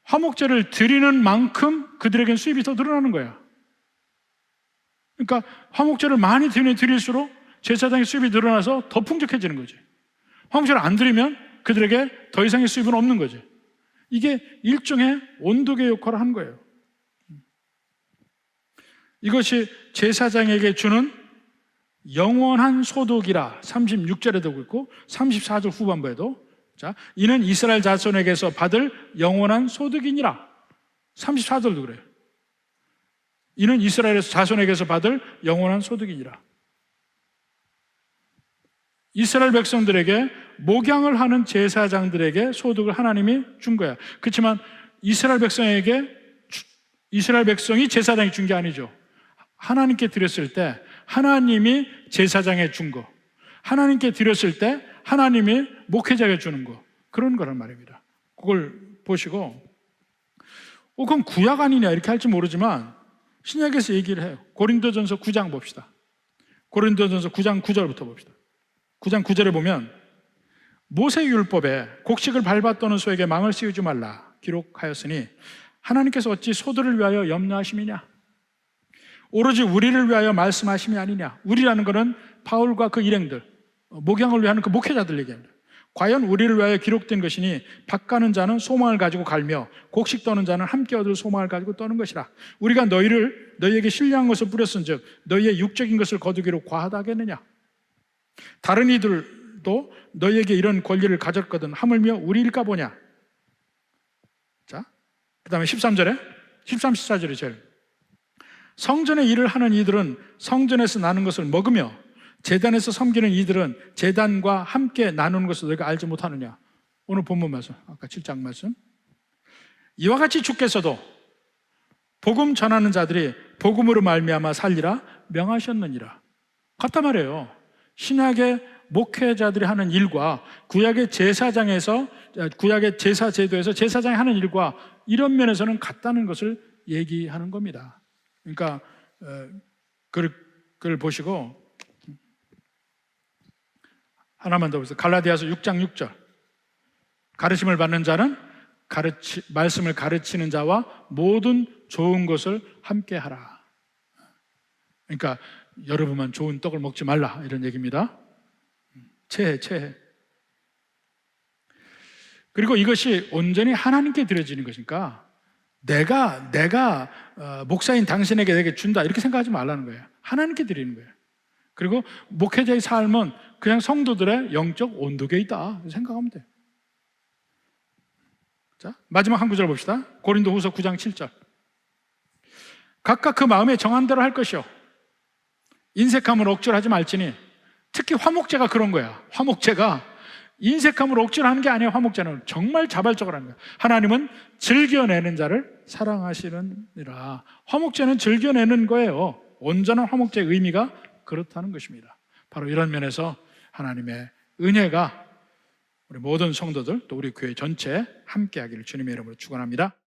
화목제를 드리는 만큼 그들에겐 수입이 더 늘어나는 거야. 그러니까 화목제를 많이 드릴수록 제사장의 수입이 늘어나서 더 풍족해지는 거지. 화목제를 안 드리면 그들에게 더 이상의 수입은 없는 거지. 이게 일종의 온도계 역할을 하는 거예요. 이것이 제사장에게 주는 영원한 소득이라 36절에 되고 있고 34절 후반부에도, 자, 이는 이스라엘 자손에게서 받을 영원한 소득이니라. 34절도 그래요. 이는 이스라엘 자손에게서 받을 영원한 소득이니라. 이스라엘 백성들에게 목양을 하는 제사장들에게 소득을 하나님이 준 거야. 그렇지만 이스라엘 백성이 제사장이 준 게 아니죠. 하나님께 드렸을 때 하나님이 제사장에 준 거, 하나님께 드렸을 때 하나님이 목회자에게 주는 거, 그런 거란 말입니다. 그걸 보시고 그럼 구약 아니냐 이렇게 할지 모르지만 신약에서 얘기를 해요. 고린도전서 9장 봅시다. 고린도전서 9장 9절부터 봅시다. 9장 9절에 보면 모세율법에 곡식을 밟았더는 소에게 망을 씌우지 말라 기록하였으니 하나님께서 어찌 소들을 위하여 염려하심이냐? 오로지 우리를 위하여 말씀하심이 아니냐? 우리라는 것은 바울과 그 일행들, 목양을 위하는 그 목회자들 얘기합니다. 과연 우리를 위하여 기록된 것이니 밭가는 자는 소망을 가지고 갈며 곡식 떠는 자는 함께 얻을 소망을 가지고 떠는 것이라. 우리가 너희에게 신령한 것을 뿌렸은즉 너희의 육적인 것을 거두기로 과하다 하겠느냐? 다른 이들도 너희에게 이런 권리를 가졌거든 하물며 우리일까 보냐? 자, 그 다음에 13절에 13, 14절에 제일 성전의 일을 하는 이들은 성전에서 나는 것을 먹으며 제단에서 섬기는 이들은 제단과 함께 나누는 것을 너희가 알지 못하느냐? 오늘 본문 말씀, 아까 7장 말씀. 이와 같이 주께서도 복음 전하는 자들이 복음으로 말미암아 살리라 명하셨느니라. 같단 말이에요. 신약의 목회자들이 하는 일과 구약의 제사장에서, 구약의 제사 제도에서 제사장이 하는 일과 이런 면에서는 같다는 것을 얘기하는 겁니다. 그러니까 그걸 보시고 하나만 더 보세요. 갈라디아서 6장 6절. 가르침을 받는 자는 말씀을 가르치는 자와 모든 좋은 것을 함께 하라. 그러니까 여러분만 좋은 떡을 먹지 말라 이런 얘기입니다. 체해. 그리고 이것이 온전히 하나님께 드려지는 것이니까 내가 목사인 당신에게 내게 준다 이렇게 생각하지 말라는 거예요. 하나님께 드리는 거예요. 그리고 목회자의 삶은 그냥 성도들의 영적 온도계에 있다 생각하면 돼요. 자, 마지막 한 구절 봅시다. 고린도후서 9장 7절. 각각 그 마음에 정한 대로 할 것이요 인색함을 억지로 하지 말지니. 특히 화목제가 그런 거야. 화목제가 인색함을 억지로 하는 게 아니에요. 화목제는 정말 자발적으로 하는 거야. 하나님은 즐겨내는 자를 사랑하시느니라. 화목제는 즐겨내는 거예요. 온전한 화목제의 의미가 그렇다는 것입니다. 바로 이런 면에서 하나님의 은혜가 우리 모든 성도들 또 우리 교회 전체에 함께하기를 주님의 이름으로 축원합니다.